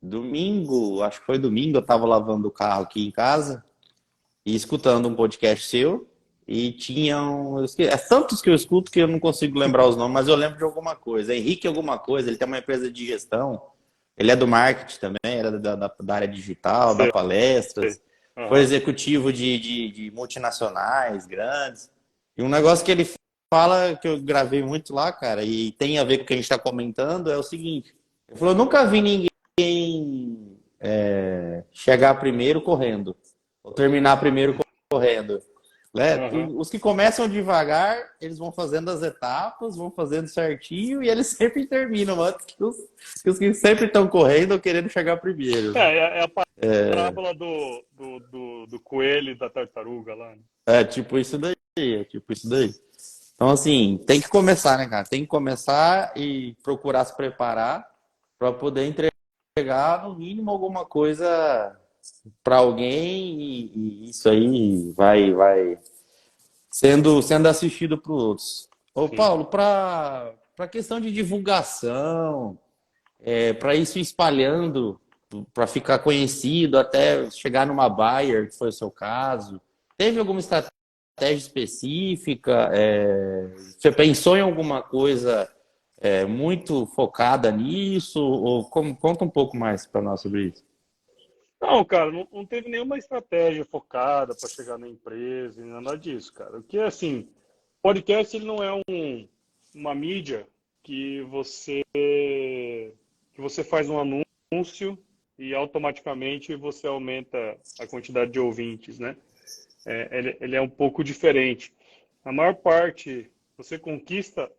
Domingo, acho que foi domingo, eu estava lavando o carro aqui em casa e escutando um podcast seu. E tinham. Tantos que eu escuto que eu não consigo lembrar os nomes, mas eu lembro de alguma coisa. Henrique, alguma coisa, ele tem uma empresa de gestão. Ele é do marketing também, era da área digital, dá
Sei.
palestras. foi
Aham.
executivo de multinacionais grandes. E um negócio que ele fala, que eu gravei muito lá, cara, e tem a ver com o que a gente está comentando, é o seguinte: ele falou, nunca vi ninguém chegar primeiro correndo, ou terminar primeiro correndo. Né?
Aham.
Os que começam devagar, eles vão fazendo as etapas, vão fazendo certinho e eles sempre terminam antes que os que sempre estão correndo ou querendo chegar primeiro.
É a parábola do coelho e da tartaruga lá, né?
É tipo isso daí, é tipo isso daí. Então, assim, tem que começar, né, cara? Tem que começar e procurar se preparar para poder entregar, no mínimo, alguma coisa para alguém e isso aí vai sendo assistido por outros. Ô,
Sim.
Paulo, para questão de divulgação, para isso ir espalhando, para ficar conhecido, até chegar numa buyer, que foi o seu caso, teve alguma estratégia específica? Você pensou em alguma coisa muito focada nisso? Ou conta um pouco mais para nós sobre isso.
Não, cara, não teve nenhuma estratégia focada para chegar na empresa e nada disso, cara. O que é assim, podcast ele não é uma mídia que você faz um anúncio e automaticamente você aumenta a quantidade de ouvintes, né? Ele é um pouco diferente. A maior parte, você conquista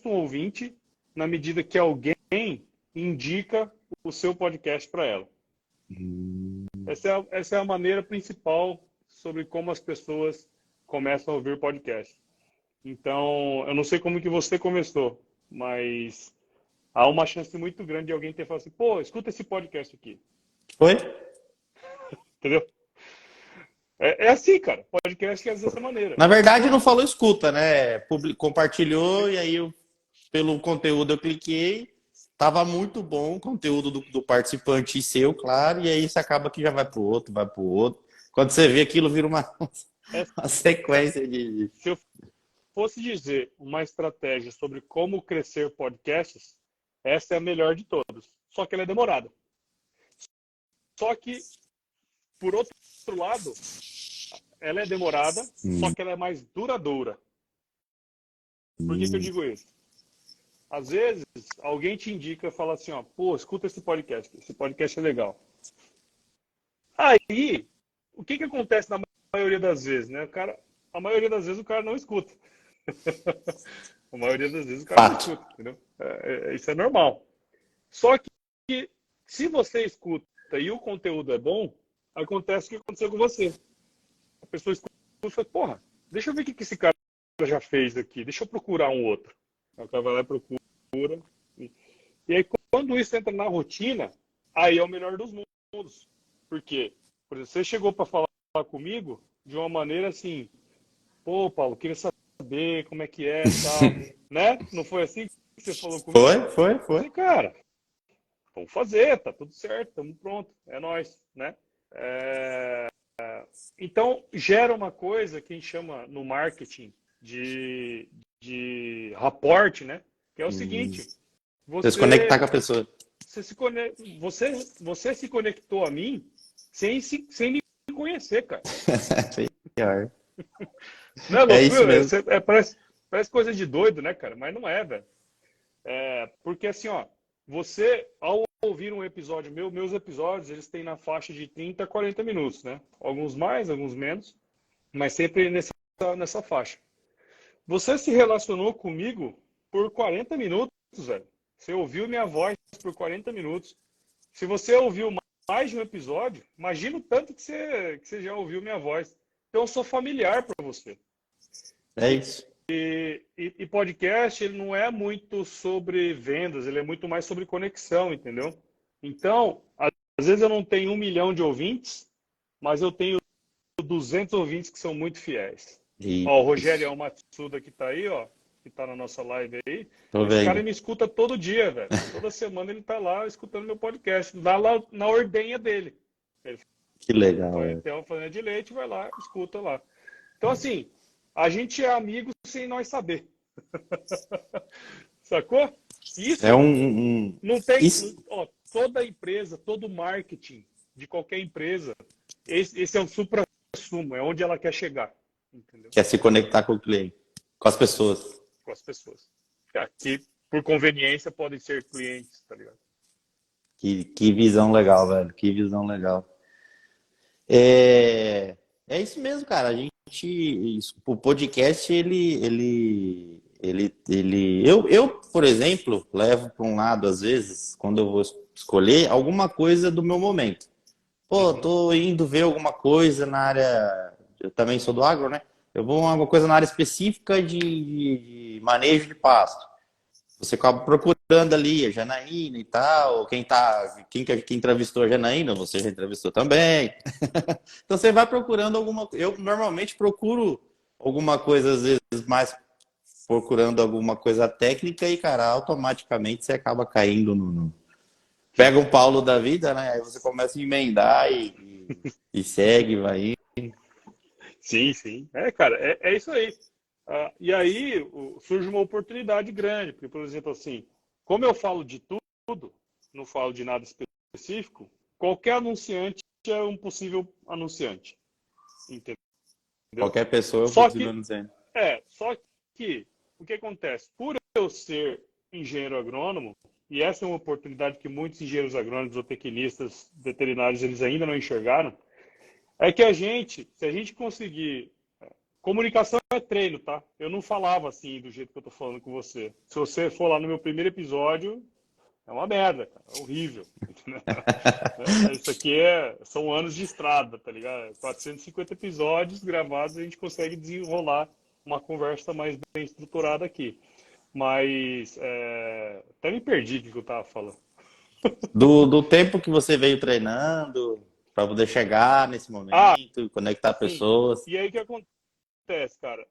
um ouvinte na medida que alguém indica o seu podcast para ela. Essa é a maneira principal sobre como as pessoas começam a ouvir podcast. Então, eu não sei como que você começou, mas há uma chance muito grande de alguém ter falado assim, pô, escuta esse podcast aqui,
Foi?
entendeu? É assim, cara. Podcast é dessa maneira.
Na verdade, não falou escuta, né? Compartilhou e aí pelo conteúdo eu cliquei. Tava muito bom o conteúdo do participante e seu, claro, e aí você acaba que já vai pro outro, vai pro outro. Quando você vê aquilo, vira uma, uma
Essa,
sequência de.
se eu fosse dizer uma estratégia sobre como crescer podcasts, essa é a melhor de todas. Só que ela é demorada. Só que, por outro lado, ela é demorada, só que ela é mais duradoura. Por que eu digo isso? Às vezes, alguém te indica e fala assim, ó, pô, escuta esse podcast é legal. Aí, o que acontece na maioria das vezes, né? A maioria das vezes o cara não escuta. A maioria das vezes o cara não
Fato.
escuta, entendeu? Isso é normal. Só que se você escuta e o conteúdo é bom, acontece o que aconteceu com você. A pessoa escuta e fala, porra, deixa eu ver o que esse cara já fez aqui, deixa eu procurar um outro. Aí o cara vai lá e procura. E aí, quando isso entra na rotina, aí é o melhor dos mundos. Por quê? Por exemplo, você chegou para falar comigo de uma maneira assim, pô, Paulo, queria saber como é que é e tal, né? Não foi assim que você falou comigo?
Foi.
Falei, cara, vamos fazer, tá tudo certo, estamos pronto, é nóis, né? Então, gera uma coisa que a gente chama no marketing de rapport, né? Que é o seguinte,
Você se conectar com
você,
a pessoa.
você se conectou a mim sem me conhecer, cara.
Pior.
Não é
É isso
loucura?
mesmo.
Parece coisa de doido, né, cara? Mas não é, velho. Porque assim, ó, você, ao ouvir um episódio meus episódios, eles têm na faixa de 30 a 40 minutos, né? Alguns mais, alguns menos, mas sempre nessa faixa. Você se relacionou comigo por 40 minutos, velho. Você ouviu minha voz por 40 minutos. Se você ouviu mais de um episódio, imagina o tanto que você já ouviu minha voz. Então, eu sou familiar para você.
É isso.
E podcast, ele não é muito sobre vendas, ele é muito mais sobre conexão, entendeu? Então, às vezes eu não tenho 1 milhão de ouvintes, mas eu tenho 200 ouvintes que são muito fiéis. Ó, o Rogério
Isso.
Matsuda que tá aí, ó, que tá na nossa live aí,
Tô
esse cara
vendo.
me escuta todo dia, velho. Toda semana ele tá lá escutando meu podcast, lá na ordenha dele. Ele
Que legal,
tem uma farinha de leite, vai lá, escuta lá. Então, assim, a gente é amigo sem nós saber. Sacou?
É
Isso
um.
não tem.
Isso.
Ó, toda empresa, todo marketing de qualquer empresa esse é o supra-sumo, é onde ela quer chegar, entendeu?
Quer se conectar com o cliente, com as pessoas.
Com as pessoas. Que, por conveniência, podem ser clientes, tá ligado?
Que visão legal, velho. Que visão legal. É isso mesmo, cara. O podcast, eu, por exemplo, levo para um lado, às vezes, quando eu vou escolher alguma coisa do meu momento. Pô,
Uhum.
tô indo ver alguma coisa na área. Eu também sou do agro, né? Eu vou alguma coisa na área específica de manejo de pasto. Você acaba procurando ali a Janaína e tal, quem entrevistou a Janaína, você já entrevistou também. Então você vai procurando alguma. Eu normalmente procuro alguma coisa, às vezes, mais procurando alguma coisa técnica e, cara, automaticamente você acaba caindo Pega um Paulo da vida, né? Aí você começa a emendar e segue, vai.
Sim, sim. Cara, é isso aí. E aí surge uma oportunidade grande, porque, por exemplo, assim, como eu falo de tudo, não falo de nada específico, qualquer anunciante é um possível anunciante, entendeu?
Qualquer pessoa eu
Só
possível
que,
anunciar.
só que, o que acontece? Por eu ser engenheiro agrônomo, e essa é uma oportunidade que muitos engenheiros agrônomos ou tecnistas veterinários eles ainda não enxergaram, é que se a gente conseguir. Comunicação é treino, tá? Eu não falava assim do jeito que eu tô falando com você. Se você for lá no meu primeiro episódio, é uma merda, cara. É horrível. Isso aqui são anos de estrada, tá ligado? 450 episódios gravados, a gente consegue desenrolar uma conversa mais bem estruturada aqui. Mas até me perdi do que eu tava falando.
Do tempo que você veio treinando para poder chegar nesse
Ah,
momento, conectar
sim.
pessoas.
E aí o que acontece, cara?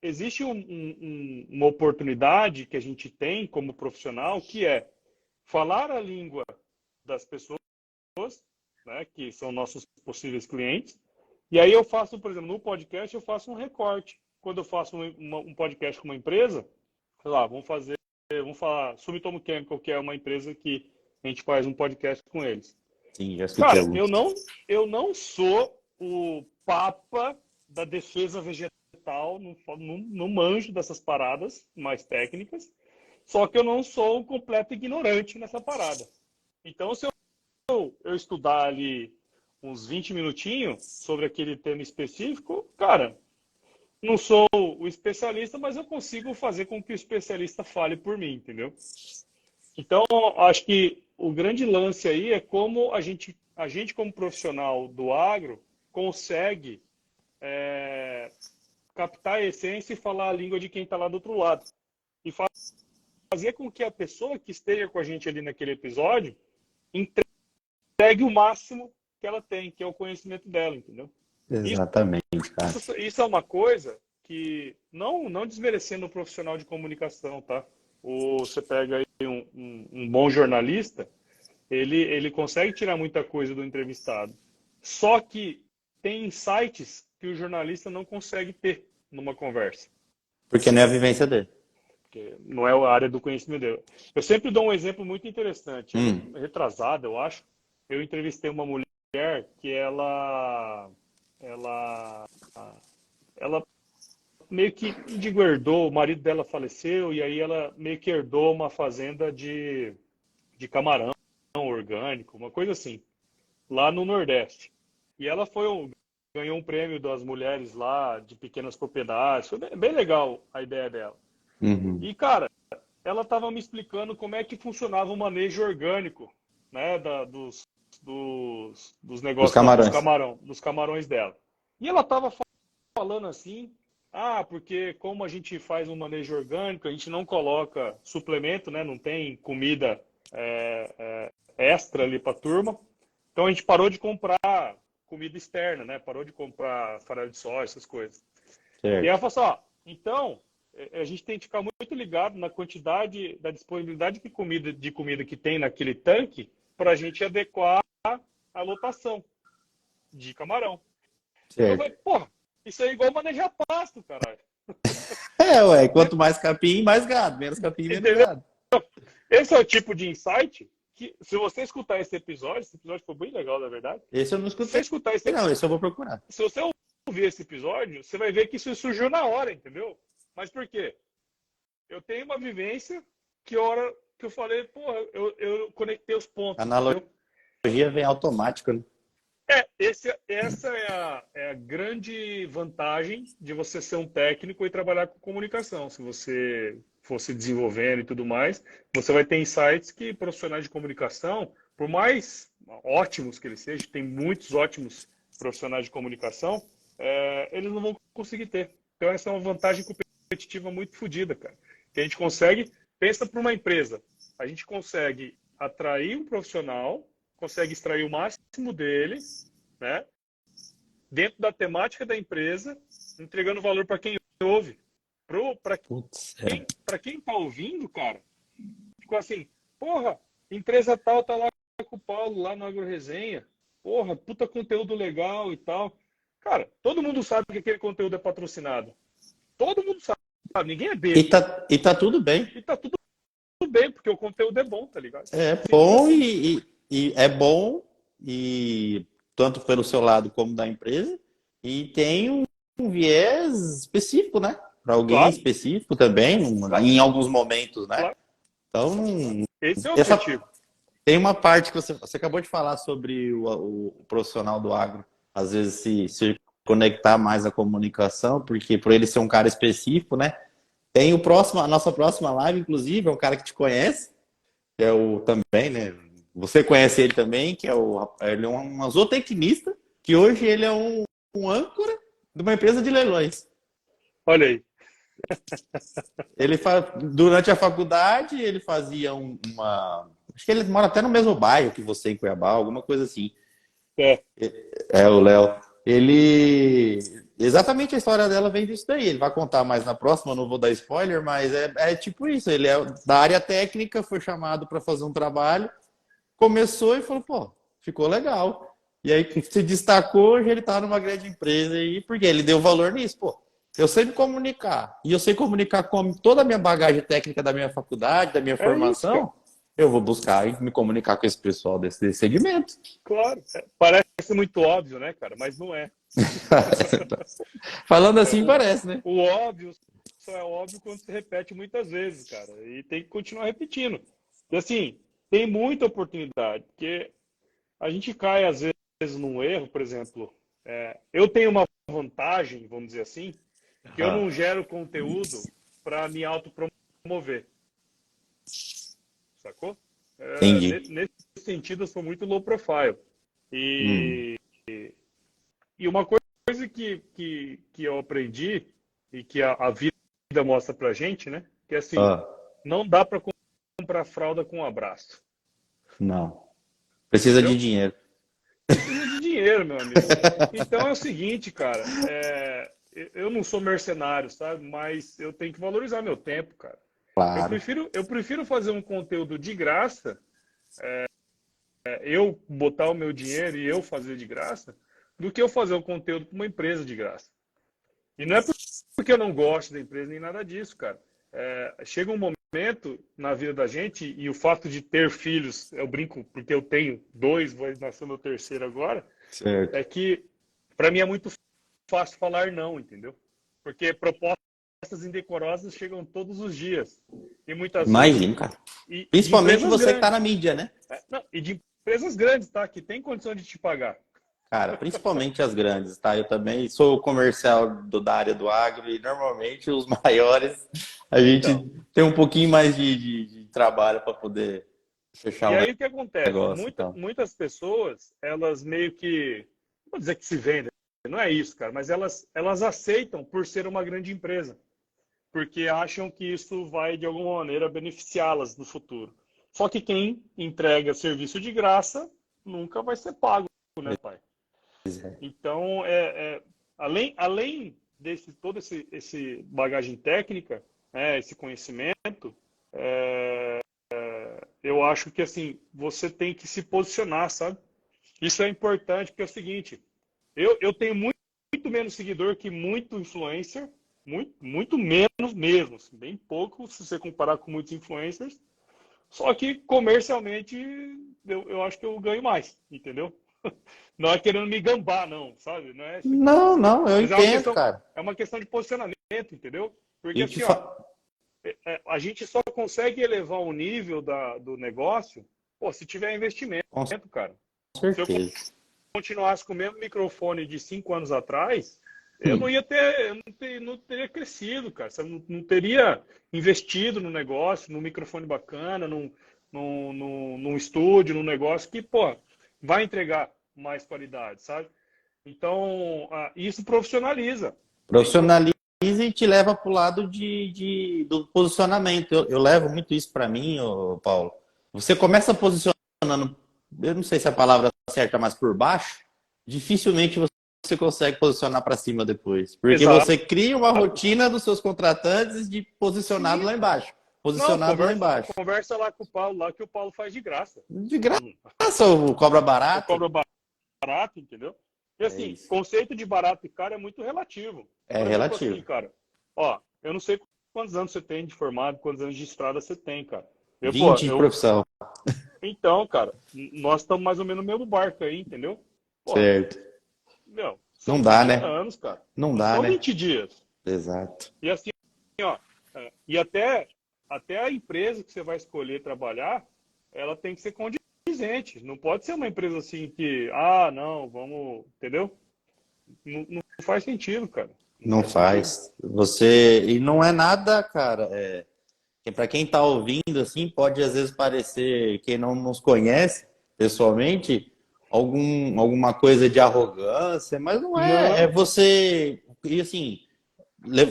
Existe uma oportunidade que a gente tem como profissional que é falar a língua das pessoas, né, que são nossos possíveis clientes. E aí eu faço, por exemplo, no podcast eu faço um recorte. Quando eu faço um podcast com uma empresa, sei lá, vamos falar Sumitomo Chemical, que é uma empresa que a gente faz um podcast com eles.
Sim, já escutei
Cara,
alguns.
eu não sou o papa da defesa vegetal, não manjo dessas paradas mais técnicas, só que eu não sou um completo ignorante nessa parada. Então, se eu estudar ali uns 20 minutinhos sobre aquele tema específico, cara, não sou o especialista, mas eu consigo fazer com que o especialista fale por mim, entendeu? Então, acho que o grande lance aí é como a gente como profissional do agro, consegue captar a essência e falar a língua de quem está lá do outro lado. E fazer com que a pessoa que esteja com a gente ali naquele episódio entregue o máximo que ela tem, que é o conhecimento dela, entendeu? Isso,
Exatamente, cara.
isso é uma coisa que, não desmerecendo o profissional de comunicação, tá? Ou você pega aí um bom jornalista, ele consegue tirar muita coisa do entrevistado. Só que tem insights que o jornalista não consegue ter numa conversa.
Porque não é a vivência dele.
Porque não é a área do conhecimento dele. Eu sempre dou um exemplo muito interessante. Retrasado, eu acho. Eu entrevistei uma mulher que ela, ela meio que herdou, o marido dela faleceu e aí ela meio que herdou uma fazenda de camarão orgânico, uma coisa assim, lá no Nordeste. E ela ganhou um prêmio das mulheres lá de pequenas propriedades. Foi bem legal a ideia dela.
Uhum.
E, cara, ela estava me explicando como é que funcionava o manejo orgânico, né, dos
Dos
negócios lá,
camarões.
dos camarões dela. E ela estava falando assim, porque como a gente faz um manejo orgânico, a gente não coloca suplemento, né, não tem comida extra ali para a turma. Então a gente parou de comprar comida externa, né, parou de comprar farelo de soja, essas coisas. E
Certo.
ela falou assim, então, a gente tem que ficar muito ligado na quantidade, da disponibilidade de comida que tem naquele tanque para a gente adequar a lotação de camarão. Eu
Certo.
falei, porra, isso é igual manejar pasto, caralho.
Ué, quanto mais capim, mais gado. Menos capim, menos
Entendeu?
gado.
Esse é o tipo de insight se você escutar esse episódio foi bem legal, na verdade.
Esse eu não
Se você
escutei.
escutar esse
Não, esse eu vou procurar.
Se você ouvir esse episódio, você vai ver que isso surgiu na hora, entendeu? Mas por quê? Eu tenho uma vivência que hora que eu falei, porra, eu conectei os pontos,
Analogia
entendeu?
vem automático, né?
Essa é a grande vantagem de você ser um técnico e trabalhar com comunicação. Se você fosse desenvolvendo e tudo mais, você vai ter insights que profissionais de comunicação, por mais ótimos que eles sejam, tem muitos ótimos profissionais de comunicação, eles não vão conseguir ter. Então essa é uma vantagem competitiva muito fodida, cara. Que a gente consegue, pensa para uma empresa, a gente consegue atrair um profissional, consegue extrair o máximo dele, né? Dentro da temática da empresa, entregando valor para quem ouve. Para quem tá ouvindo, cara, ficou assim, porra, empresa tal tá lá com o Paulo, lá no AgroResenha. Porra, puta conteúdo legal e tal. Cara, todo mundo sabe que aquele conteúdo é patrocinado. Todo mundo sabe. Ninguém é besta.
E tá tudo bem.
E tá tudo bem, porque o conteúdo é bom, tá ligado?
É bom e é bom, e tanto pelo seu lado como da empresa, e tem um viés específico, né? Para alguém
Claro,
específico também, em alguns momentos, né?
claro.
Então,
Esse é o objetivo.
tem uma parte que você acabou de falar sobre o profissional do agro, às vezes se conectar mais à comunicação, porque por ele ser um cara específico, né? Tem a nossa próxima live, inclusive, é um cara que te conhece, que é o também, né? Você conhece ele também, que ele é um zootecnista, que hoje ele é um âncora de uma empresa de leilões.
Olha aí.
Durante a faculdade, ele fazia uma... Acho que ele mora até no mesmo bairro que você, em Cuiabá, alguma coisa assim. O Léo. Ele... Exatamente a história dela vem disso daí. Ele vai contar mais na próxima, não vou dar spoiler, mas é tipo isso. Ele é da área técnica, foi chamado para fazer um trabalho, começou e falou, pô, ficou legal. E aí se destacou, hoje ele tá numa grande empresa aí, porque ele deu valor nisso, pô. Eu sei me comunicar, e eu sei comunicar com toda a minha bagagem técnica da minha faculdade, da minha formação, eu vou buscar e me comunicar com esse pessoal desse segmento.
Claro. Parece muito óbvio, né, cara? Mas não é.
Falando assim, parece, né?
O óbvio só é óbvio quando se repete muitas vezes, cara. E tem que continuar repetindo. E assim, tem muita oportunidade, porque a gente cai, às vezes, num erro, por exemplo. Eu tenho uma vantagem, vamos dizer assim, que eu não gero conteúdo para me autopromover. Sacou?
Entendi.
Nesse sentido, eu sou muito low profile. E uma coisa que eu aprendi e que a vida mostra pra gente, né? Que é assim, não dá para comprar fralda com um abraço.
Não. Precisa de dinheiro.
Precisa de dinheiro, meu amigo. Então é o seguinte, cara. Eu não sou mercenário, sabe? Mas eu tenho que valorizar meu tempo, cara.
Claro.
Eu prefiro fazer um conteúdo de graça, eu botar o meu dinheiro e eu fazer de graça, do que eu fazer o conteúdo para uma empresa de graça. E não é porque eu não gosto da empresa nem nada disso, cara. Chega um momento na vida da gente, e o fato de ter filhos, eu brinco porque eu tenho 2, vai nascer meu terceiro agora,
certo.
é que para mim é muito fácil falar não, entendeu? Porque propostas indecorosas chegam todos os dias. E muitas
Imagino,
vezes.
cara.
E
Principalmente você
grandes.
que tá na mídia, né?
E de empresas grandes, tá? Que tem condição de te pagar.
Cara, principalmente as grandes, tá? Eu também sou comercial da área do agro e normalmente os maiores a gente tem um pouquinho mais de trabalho para poder fechar
E
um
aí o que acontece?
negócio.
Muitas pessoas, elas meio que, não vou dizer que se vendem, não é isso, cara, mas elas aceitam por ser uma grande empresa, porque acham que isso vai de alguma maneira beneficiá-las no futuro. Só que quem entrega serviço de graça nunca vai ser pago, né, pai? Então, além desse todo esse bagagem técnica, esse conhecimento, eu acho que assim você tem que se posicionar, sabe? Isso é importante, porque é o seguinte, eu tenho muito menos seguidor que muito influencer, muito menos mesmo, assim, bem pouco se você comparar com muitos influencers, Só que comercialmente eu acho que eu ganho mais, entendeu? Não é querendo me gambar, não, sabe? Não é esse tipo de
Não,
coisa.
não, eu
Mas
entendo, cara.
é uma questão de posicionamento, entendeu? Porque
E te
assim, ó,
fa...
a gente só consegue elevar o nível do negócio, pô, se tiver investimento,
Com
cara. Se eu
certeza.
continuasse com o mesmo microfone de 5 anos atrás, eu não
Hum.
ia ter, eu não teria crescido, cara. Você não teria investido no negócio, num microfone bacana, num estúdio, num negócio que, pô, vai entregar mais qualidade, sabe? Então, isso profissionaliza, entendeu?
Profissionaliza e te leva para o lado do posicionamento. Eu levo muito isso para mim, ô, Paulo. Você começa posicionando, eu não sei se a palavra certa, mas por baixo, dificilmente você consegue posicionar para cima depois. Porque
Exato.
você cria uma rotina dos seus contratantes de posicionado
Sim.
lá embaixo.
Não,
Posicionado lá embaixo.
conversa lá com o Paulo, lá que o Paulo faz de graça.
De graça, o cobra
Eu
barato.
cobro barato, entendeu? E
É
assim,
isso.
conceito de barato e caro é muito relativo.
É
Por exemplo, assim,
relativo.
cara, ó, eu não sei quantos anos você tem de formado, quantos anos de estrada você tem, cara. Eu, pô,
20 de profissão.
então, cara, nós estamos mais ou menos no mesmo barco aí, entendeu? Pô,
Certo.
meu,
Não
são
dá,
20
né?
anos, cara.
Não
Não
dá,
são
né?
20 dias.
Exato.
E assim, ó, e até a empresa que você vai escolher trabalhar, ela tem que ser condizente. Não pode ser uma empresa assim que, não, vamos, entendeu? Não faz sentido, cara. Não
Não
faz sentido.
faz. Você. E não é nada, cara. Que para quem tá ouvindo, assim, pode às vezes parecer, quem não nos conhece pessoalmente, alguma coisa de arrogância, mas não é. É
Não,
você. E assim,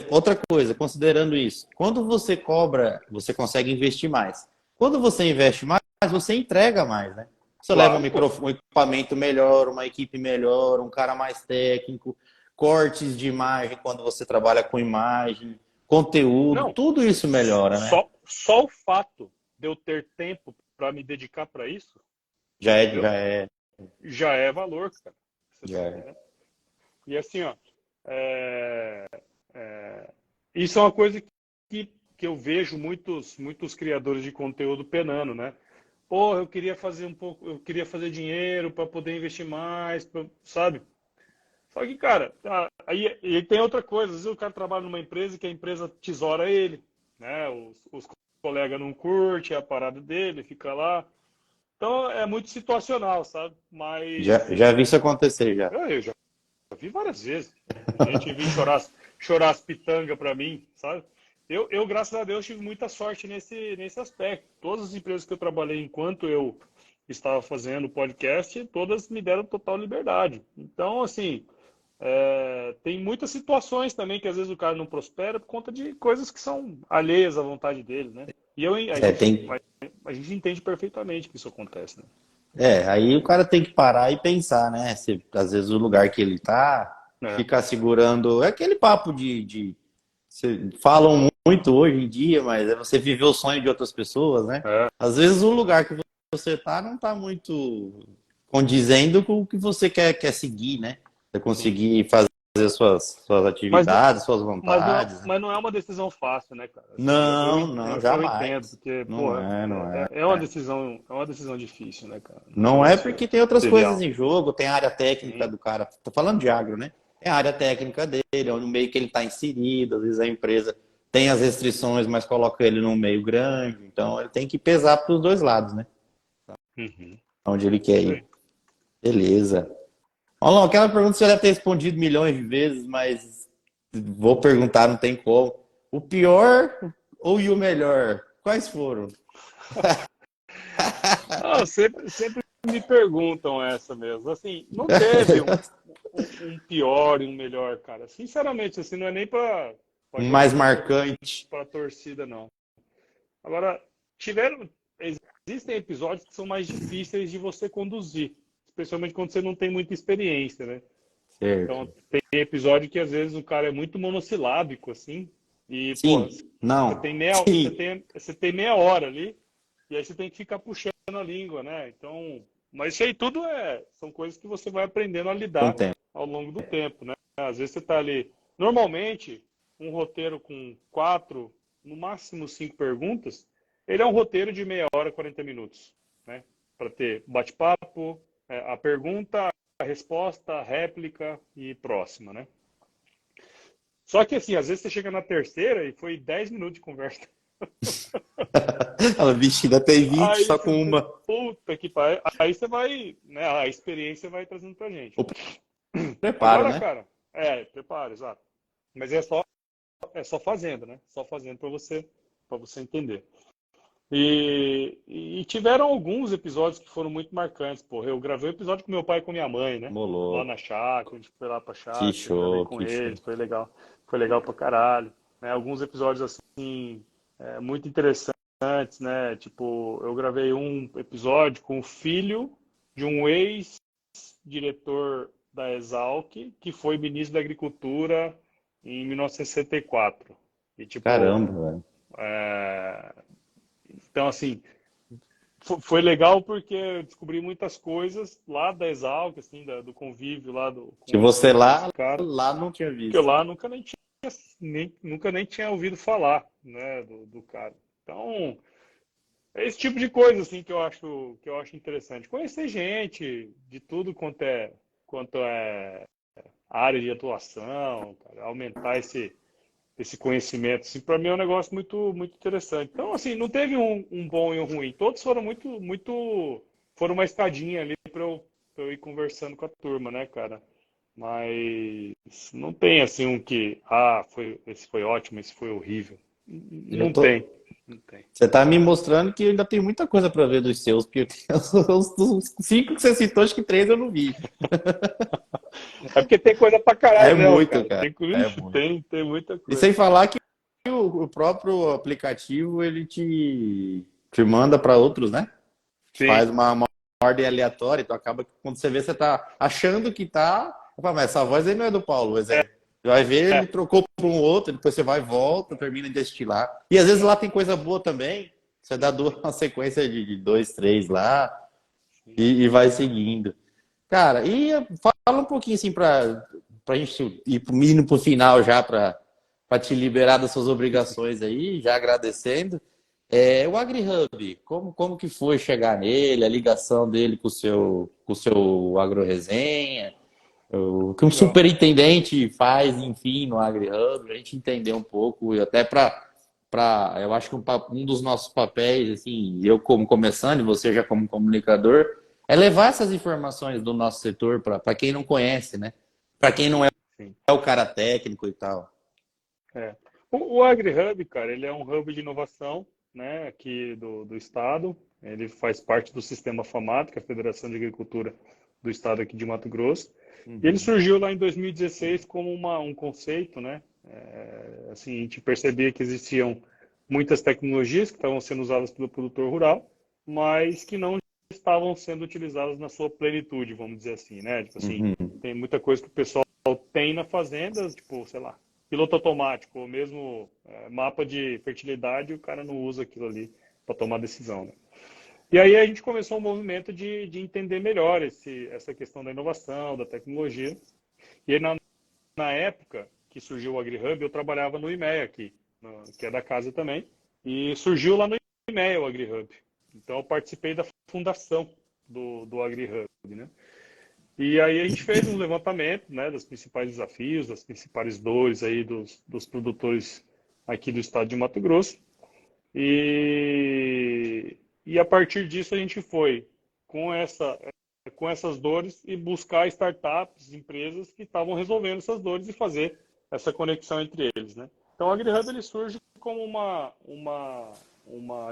outra coisa, considerando isso, quando você cobra, você consegue investir mais. Quando você investe mais, você entrega mais, né? Você leva um
claro, pô.
microfone, um equipamento melhor, uma equipe melhor, um cara mais técnico, cortes de imagem quando você trabalha com imagem, conteúdo,
Não,
tudo isso melhora, né?
só o fato de eu ter tempo para me dedicar para isso,
Já é,
entendeu?
já é,
Já é valor, cara. Você
já
tá
é.
entendendo? E assim, ó, é, é, isso é uma coisa que eu vejo muitos criadores de conteúdo penando, né? Pô, eu queria fazer um pouco, eu queria fazer dinheiro para poder investir mais, sabe? Só que, cara, aí e tem outra coisa. Às vezes o cara trabalha numa empresa que a empresa tesoura ele, né? Os colegas não curtem a parada dele, fica lá. Então é muito situacional, sabe?
Já vi isso acontecer já.
Eu já vi várias vezes. Gente vir chorar as pitangas pra mim, sabe? Graças a Deus, tive muita sorte nesse aspecto. Todas as empresas que eu trabalhei enquanto eu estava fazendo podcast, todas me deram total liberdade. Então, assim, tem muitas situações também que às vezes o cara não prospera por conta de coisas que são alheias à vontade dele, né? E
É, tem,
a gente entende perfeitamente que isso acontece, né?
aí o cara tem que parar e pensar, né? Se, às vezes o lugar que ele tá,
É,
ficar segurando. É aquele papo falam muito hoje em dia, mas é você viver o sonho de outras pessoas, né?
é,
Às vezes o lugar que você tá não tá muito condizendo com o que você quer seguir, né? Você
sim.
conseguir fazer suas
Mas,
atividades, suas vontades, né?
mas não é uma decisão fácil, né, cara? Assim,
Não, não,
eu entendo,
jamais.
porque,
Não
porra,
é, não é.
é uma decisão difícil, né, cara? Não é um
Não é
negócio
porque tem outras coisas
trivial.
em jogo, tem a área técnica
Sim,
do cara. Tô falando de agro, né? É a área técnica dele, onde o meio que ele está inserido, às vezes a empresa tem as restrições, mas coloca ele num meio grande, então ele tem que pesar para os dois lados, né?
uhum.
Onde ele quer
Isso
ir.
aí.
Beleza. Olha, aquela pergunta você já deve ter respondido milhões de vezes, mas vou perguntar, não tem como. O pior ou e o melhor? Quais foram?
Sempre me perguntam essa mesmo. Assim, não teve um pior e um melhor, cara. Sinceramente, assim, não é nem para
Um
jogar
mais
para
marcante.
a torcida, não. Agora, existem episódios que são mais difíceis de você conduzir, especialmente quando você não tem muita experiência, né? Então,
Certo.
tem episódio que às vezes o cara é muito monossilábico, assim, e, pô,
Sim, não. Sim,
você tem meia hora ali, e aí você tem que ficar puxando a língua, né? Então, mas isso aí tudo são coisas que você vai aprendendo a
com o
lidar
tempo.
ao longo do tempo, né? Às vezes você tá ali, normalmente, um roteiro com 4, no máximo 5 perguntas, Ele é um roteiro de meia hora, 40 minutos, né? Para ter bate-papo, a pergunta, a resposta, a réplica e próxima, né? Só que assim, às vezes você chega na terceira e foi 10 minutos de conversa.
Ela, vixe, ainda tem 20
Aí
só
você,
com uma.
puta que pariu. Aí você vai, né? A experiência vai trazendo pra gente.
O preparo,
Agora,
né?
cara, prepara, exato. Mas é só fazendo, né? Só fazendo para você entender. E tiveram alguns episódios que foram muito marcantes, porra. Eu gravei um episódio com meu pai e com minha mãe, né? Lá
Molou.
na chácara, a gente foi lá pra
Que
chácara, eu gravei
show,
com
que show.
eles, foi legal pra caralho. Né? Alguns episódios assim, muito interessantes, né? Tipo, eu gravei um episódio com o filho de um ex-diretor da Exalc, que foi ministro da Agricultura em 1964. E, tipo,
Caramba, velho.
é, então, assim, foi legal porque eu descobri muitas coisas lá da Exalc, assim, do convívio lá
Que
com
você
esse
lá,
cara,
lá não tinha
que eu
visto.
lá nunca nem tinha ouvido falar, né, do cara. Então, é esse tipo de coisa, assim, que eu acho interessante. Conhecer gente de tudo quanto é área de atuação, cara, aumentar esse conhecimento, assim, para mim é um negócio muito interessante. Então, assim, não teve um bom e um ruim. Todos foram foram uma escadinha ali pra eu ir conversando com a turma, né, cara? Mas não tem, assim, um que, esse foi ótimo, esse foi horrível.
Eu
Não
tô,
tem, não tem.
você tá me mostrando que ainda tem muita coisa pra ver dos seus, porque eu tenho os 5 que você citou, acho que 3 eu não vi.
É porque tem coisa pra
É
caralho, não,
muito,
cara.
cara. É muito.
Tem muita
E
coisa.
sem falar que o próprio aplicativo ele te manda para outros, né?
Sim,
Faz uma ordem aleatória, então acaba que quando você vê, você tá achando que tá. Fala, mas essa voz aí não é do Paulo, por exemplo. Você vai ver, ele
é,
trocou para um outro, depois você vai e volta, termina de destilar. E às vezes lá tem coisa boa também. Você dá uma sequência de dois, três lá e vai seguindo. Cara, e fala um pouquinho assim para a gente ir indo pro final já para te liberar das suas obrigações aí, já agradecendo. O AgriHub, como que foi chegar nele, a ligação dele com o seu AgroResenha, o que um
legal.
superintendente faz, enfim, no AgriHub, a gente entender um pouco, e até eu acho que um dos nossos papéis, assim, eu como começando e você já como comunicador, é levar essas informações do nosso setor para quem não conhece, né? Para quem não é
Sim.
o cara técnico e tal.
É. O AgriHub, cara, ele é um hub de inovação, né, aqui do estado. Ele faz parte do Sistema FAMAT, que é a Federação de Agricultura do estado aqui de Mato Grosso. E ele
Uhum.
surgiu lá em 2016 como um conceito, né? Assim, a gente percebia que existiam muitas tecnologias que estavam sendo usadas pelo produtor rural, mas que não estavam sendo utilizadas na sua plenitude, vamos dizer assim, né? Tipo assim,
Uhum.
tem muita coisa que o pessoal tem na fazenda, tipo, sei lá, piloto automático, ou mesmo mapa de fertilidade, o cara não usa aquilo ali para tomar decisão, né? E aí a gente começou um movimento de entender melhor essa questão da inovação, da tecnologia. E aí, na época que surgiu o AgriHub, eu trabalhava no IMEA aqui, que é da casa também, e surgiu lá no IMEA o AgriHub. Então eu participei da fundação do AgriHub, né? E aí a gente fez um levantamento, né, dos principais desafios, das principais dores aí dos produtores aqui do estado de Mato Grosso. E a partir disso a gente foi com com essas dores e buscar startups, empresas que estavam resolvendo essas dores e fazer essa conexão entre eles, né? Então, a AgriHub ele surge como uma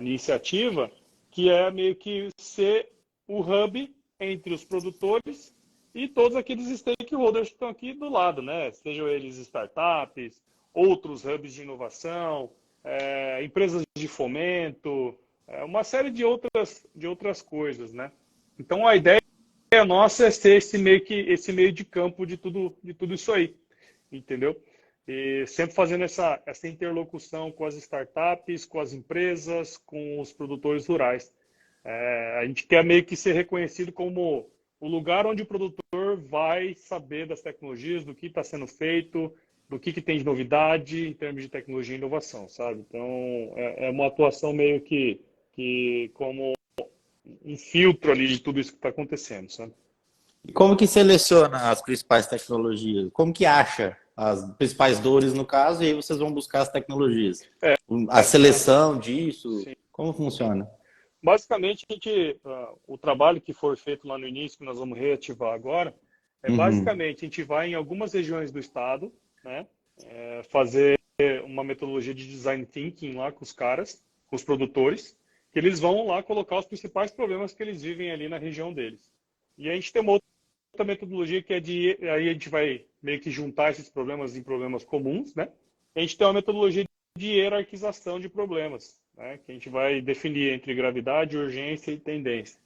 iniciativa que é meio que ser o hub entre os produtores e todos aqueles stakeholders que estão aqui do lado, né? Sejam eles startups, outros hubs de inovação, empresas de fomento, uma série de outras coisas, né? Então, a ideia nossa é ser esse meio de campo de tudo isso aí, entendeu? E sempre fazendo essa interlocução com as startups, com as empresas, com os produtores rurais. A gente quer meio que ser reconhecido como o lugar onde o produtor vai saber das tecnologias, do que está sendo feito, do que tem de novidade em termos de tecnologia e inovação, sabe? Então, é uma atuação meio que como um filtro ali de tudo isso que está acontecendo, sabe?
E como que seleciona as principais tecnologias? Como que acha as principais dores no caso e aí vocês vão buscar as tecnologias? A seleção disso,
Sim.
como funciona?
Basicamente, o trabalho que foi feito lá no início, que nós vamos reativar agora,
Uhum,
basicamente a gente vai em algumas regiões do estado, né, fazer uma metodologia de design thinking lá com os caras, com os produtores, que eles vão lá colocar os principais problemas que eles vivem ali na região deles. E a gente tem uma outra metodologia que é aí a gente vai meio que juntar esses problemas em problemas comuns, né? A gente tem uma metodologia de hierarquização de problemas, né? Que a gente vai definir entre gravidade, urgência e tendência.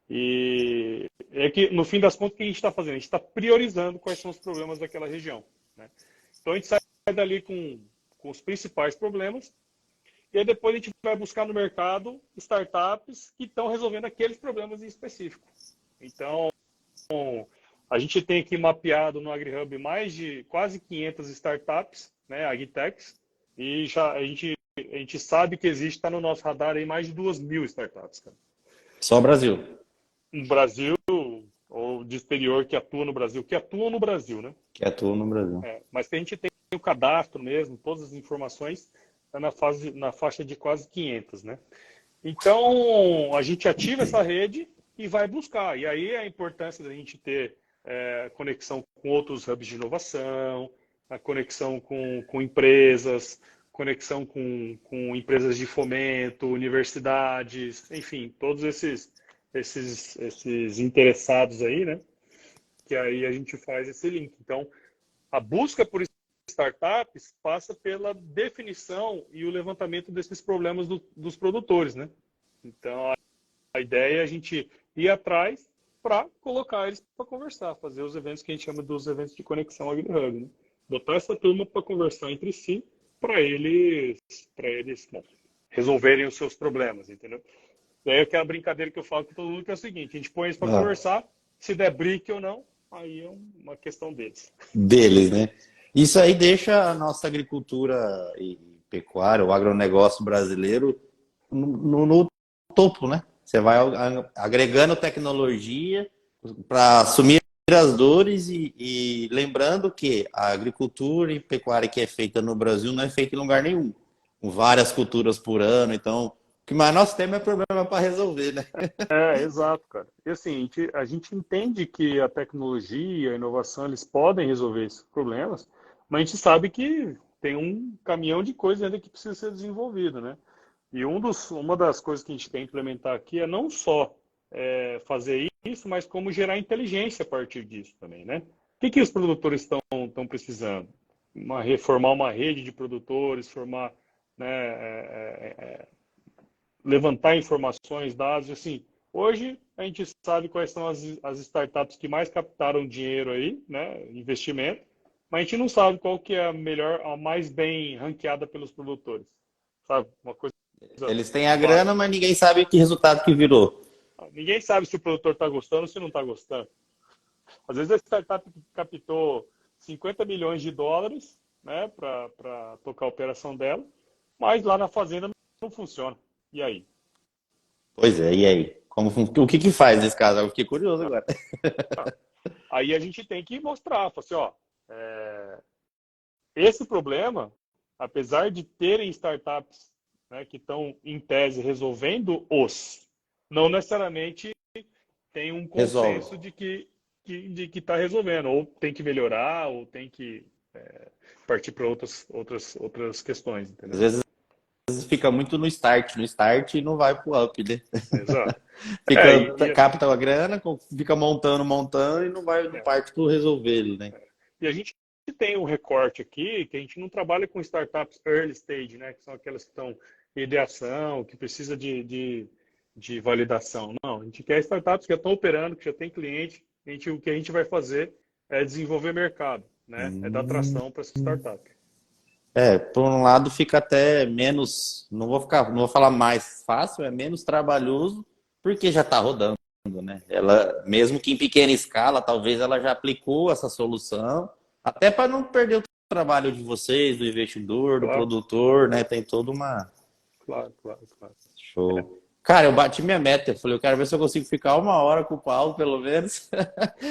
E é que, no fim das contas, o que a gente está fazendo? A gente está priorizando quais são os problemas daquela região, né? Então, a gente sai dali com os principais problemas e aí depois a gente vai buscar no mercado startups que estão resolvendo aqueles problemas em específico. Então, a gente tem aqui mapeado no AgriHub mais de quase 500 startups, né, agtechs, e já a gente sabe que existe, está no nosso radar aí mais de 2.000 startups, cara.
só o Brasil,
No Brasil, ou de exterior que atuam no Brasil, que atuam no Brasil, né?
que atua no Brasil.
Mas que a gente tem o cadastro mesmo, todas as informações, tá na faixa de quase 500, né? Então, a gente ativa essa rede e vai buscar. E aí a importância da gente ter conexão com outros hubs de inovação, a conexão com empresas, conexão com empresas de fomento, universidades, enfim, todos esses interessados aí, né? Que aí a gente faz esse link. Então, a busca por startups passa pela definição e o levantamento desses problemas dos produtores, né? Então, a ideia é a gente ir atrás para colocar eles para conversar, fazer os eventos que a gente chama dos eventos de conexão AgriHub, né? Botar essa turma para conversar entre si, para eles bom, resolverem os seus problemas, entendeu? E aí aquela brincadeira que eu falo com todo mundo que é o seguinte, a gente põe eles para
Ah,
conversar, se der brique ou não, aí é uma questão deles.
deles, né? Isso aí deixa a nossa agricultura e pecuária, o agronegócio brasileiro no topo, né? Você vai agregando tecnologia para assumir as dores e lembrando que a agricultura e pecuária que é feita no Brasil não é feita em lugar nenhum, com várias culturas por ano. Então, o que mais nós temos é problema para resolver, né?
Exato, cara. E assim, a gente entende que a tecnologia, a inovação, eles podem resolver esses problemas, mas a gente sabe que tem um caminhão de coisas ainda que precisa ser desenvolvido, né? E uma das coisas que a gente quer implementar aqui é não só fazer isso, mas como gerar inteligência a partir disso também, né? O que os produtores estão precisando? Formar uma rede de produtores, formar, né, levantar informações, dados, assim. Hoje a gente sabe quais são as startups que mais captaram dinheiro aí, né, investimento, mas a gente não sabe qual que é a melhor, a mais bem ranqueada pelos produtores, sabe? Uma coisa
Eles têm a grana,
básica.
mas ninguém sabe que resultado que virou.
Ninguém sabe se o produtor está gostando ou se não está gostando. Às vezes a startup captou 50 milhões de dólares, né, para tocar a operação dela, mas lá na fazenda não funciona. E aí?
Pois é, e aí? O que que faz nesse caso? Eu fiquei curioso agora.
Aí a gente tem que mostrar, falar assim, ó, esse problema, apesar de terem startups, né, que estão em tese resolvendo não necessariamente tem um
Resolve.
consenso de que está resolvendo, ou tem que melhorar, ou tem que partir para outras questões,
Às
entendeu?
vezes fica muito no start e não vai pro up, né?
Exato. É,
Fica,
e, e,
capta a grana, fica montando e não
é,
parte pro resolver, né?
e a gente tem um recorte aqui que a gente não trabalha com startups early stage, né? Que são aquelas que estão em ideação, que precisa de validação. Não, a gente quer startups que já estão operando, que já tem cliente. O que a gente vai fazer é desenvolver mercado, né? É dar
Hum.
tração para essa startup.
Por um lado fica até menos, não vou falar mais fácil, é menos trabalhoso, porque já está rodando, né? Ela, mesmo que em pequena escala, talvez ela já aplicou essa solução, até para não perder o trabalho de vocês, do investidor, do
Claro,
produtor, né? Tem toda uma...
claro, claro, claro.
Show. Cara, eu bati minha meta. Eu falei, eu quero ver se eu consigo ficar 1 hora com o Paulo, pelo menos,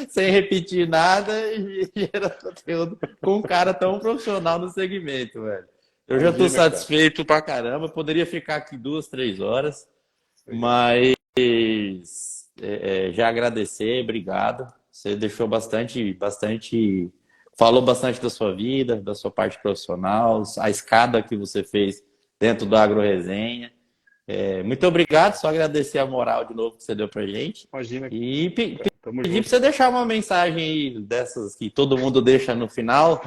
sem repetir nada e gerar conteúdo com um cara tão profissional no segmento, velho. Eu já tô
Imagina, cara.
satisfeito pra caramba. Poderia ficar aqui 2, 3 horas,
Legal.
mas já agradecer, obrigado. Você deixou falou bastante da sua vida, da sua parte profissional, a escada que você fez dentro do Agro Resenha. Muito obrigado, só agradecer a moral de novo que você deu pra gente.
Imagina,
E
cara. Tamo
pedir pra
junto.
você deixar uma mensagem aí dessas que todo mundo deixa no final,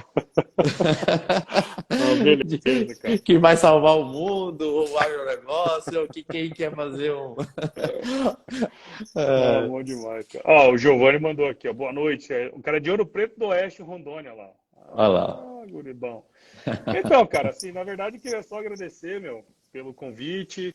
Não, beleza, cara.
que vai salvar o mundo, o agronegócio, o que quem quer fazer um.
Não,
É,
bom demais, cara. Ó, o Giovanni mandou aqui, ó. Boa noite. O cara é de Ouro Preto do Oeste, Rondônia lá.
olha lá.
Ah, guridão. Então, cara, assim, na verdade, eu queria só agradecer, meu, pelo convite.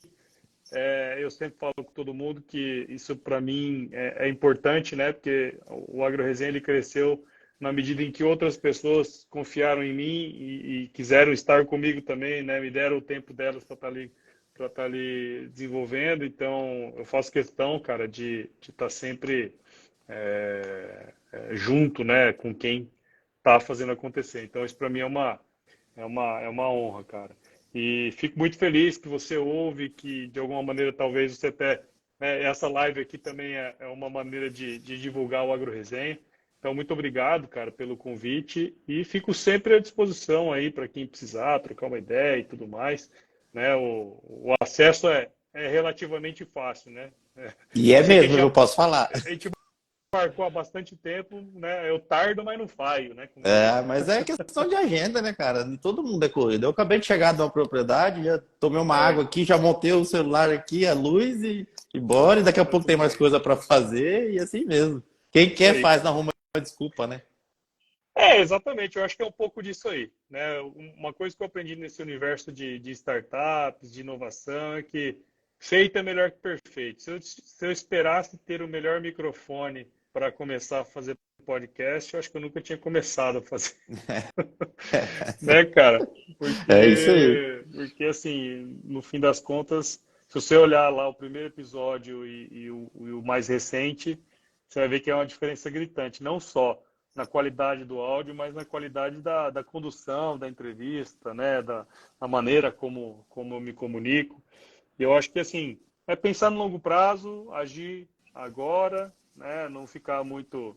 Eu sempre falo com todo mundo que isso para mim é importante, né? Porque o AgroResenha ele cresceu na medida em que outras pessoas confiaram em mim e quiseram estar comigo também, né? Me deram o tempo delas para estar ali desenvolvendo. Então, eu faço questão, cara, de estar sempre junto, né? Com quem está fazendo acontecer. Então, isso para mim é uma honra, cara. E fico muito feliz que você ouve, que de alguma maneira talvez você até, né, essa live aqui também é uma maneira de divulgar o AgroResenha. Então, muito obrigado, cara, pelo convite e fico sempre à disposição aí para quem precisar, trocar uma ideia e tudo mais, né? O acesso é relativamente fácil, né?
E é
Eu sei que
mesmo, eu posso falar.
a gente marcou há bastante tempo, né? Eu tardo, mas não falho, né? Como diz.
Mas é questão de agenda, né, cara? Todo mundo é corrido. Eu acabei de chegar de uma propriedade, já tomei uma
É,
água aqui, já montei o celular aqui, a luz e bora. E daqui a
tá
pouco
tudo
tem mais
bem.
coisa para fazer e assim mesmo. Quem
Isso
quer
aí,
faz,
cara.
não arruma desculpa, né?
Exatamente. Eu acho que é um pouco disso aí, né? Uma coisa que eu aprendi nesse universo de startups, de inovação, é que feito é melhor que perfeito. Se eu esperasse ter o melhor microfone para começar a fazer podcast, eu acho que eu nunca tinha começado a fazer, né, cara?
É isso aí.
Porque assim, no fim das contas, se você olhar lá o primeiro episódio e o mais recente, você vai ver que é uma diferença gritante, não só na qualidade do áudio, mas na qualidade da condução, da entrevista, né, da maneira como eu me comunico. E eu acho que assim, é pensar no longo prazo, agir agora, né, não ficar muito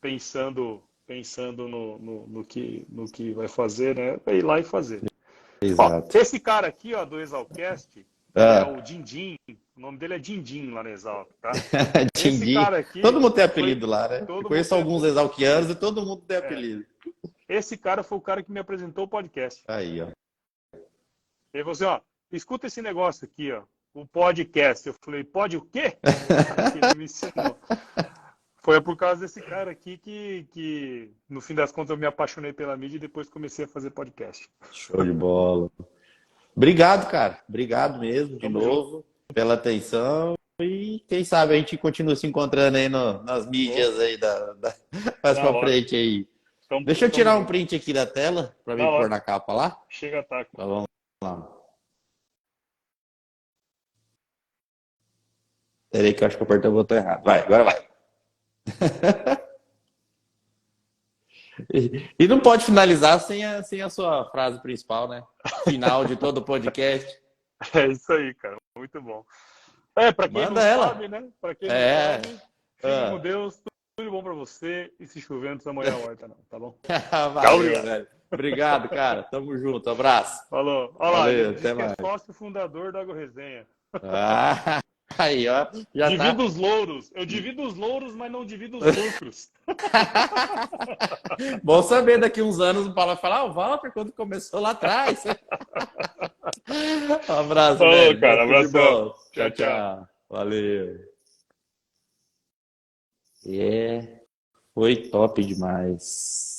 pensando no que vai fazer, né? É ir lá e fazer. Ó,
Exato.
esse cara aqui, ó, do Exalcast, que é o
Ah,
Dindim, o nome dele é Dindim lá no Exalc, tá? Esse
Tindim.
cara
Todo
aqui
mundo tem
foi
apelido lá, né? Eu
todo mundo
conheço
tem
alguns
apelido.
exalquianos e todo mundo tem
É,
apelido.
esse cara foi o cara que me apresentou o podcast.
Aí, ó.
Ele falou assim, ó, escuta esse negócio aqui, ó, o podcast. Eu falei, pode o quê? Que ele me ensinou. Foi por causa desse cara aqui que, no fim das contas, eu me apaixonei pela mídia e depois comecei a fazer podcast.
Show de bola. Obrigado, cara. Obrigado mesmo, de
Tamo junto.
novo, pela atenção. E quem sabe a gente continua se encontrando aí nas
Ô,
mídias aí mais
da
pra
hora.
frente aí.
Tamo,
Deixa eu
tamo
tirar um
junto.
print aqui da tela para
Da
mim pôr
hora.
na capa lá.
Chega, ataque.
Então, vamos lá. Peraí que eu acho que eu apertei o botão errado. Vai, agora vai. E não pode finalizar sem a sua frase principal, né? Final de todo o podcast.
É isso aí, cara. Muito bom. Para quem não
Manda
sabe,
ela.
né? Para quem não
É.
sabe, fique com
Ah.
Deus. Tudo bom para você. E se chovendo, não molhar a horta, não. Tá bom? Tchau,
Valeu,
obrigado.
velho. Obrigado, cara. Tamo junto. Abraço.
Falou. Olha lá, ele
Valeu,
diz
até
que é
mais.
sócio fundador da Resenha.
Ah, aí, ó. Já
Divido
tá.
os louros. Eu divido os louros, mas não divido os lucros.
Bom saber daqui uns anos o Paulo vai falar, o Walter, quando começou lá atrás. Um abraço,
Falou,
velho.
cara.
Tudo de
Abração.
bom.
Tchau,
Tchau,
tchau.
tchau. Valeu. Foi top demais.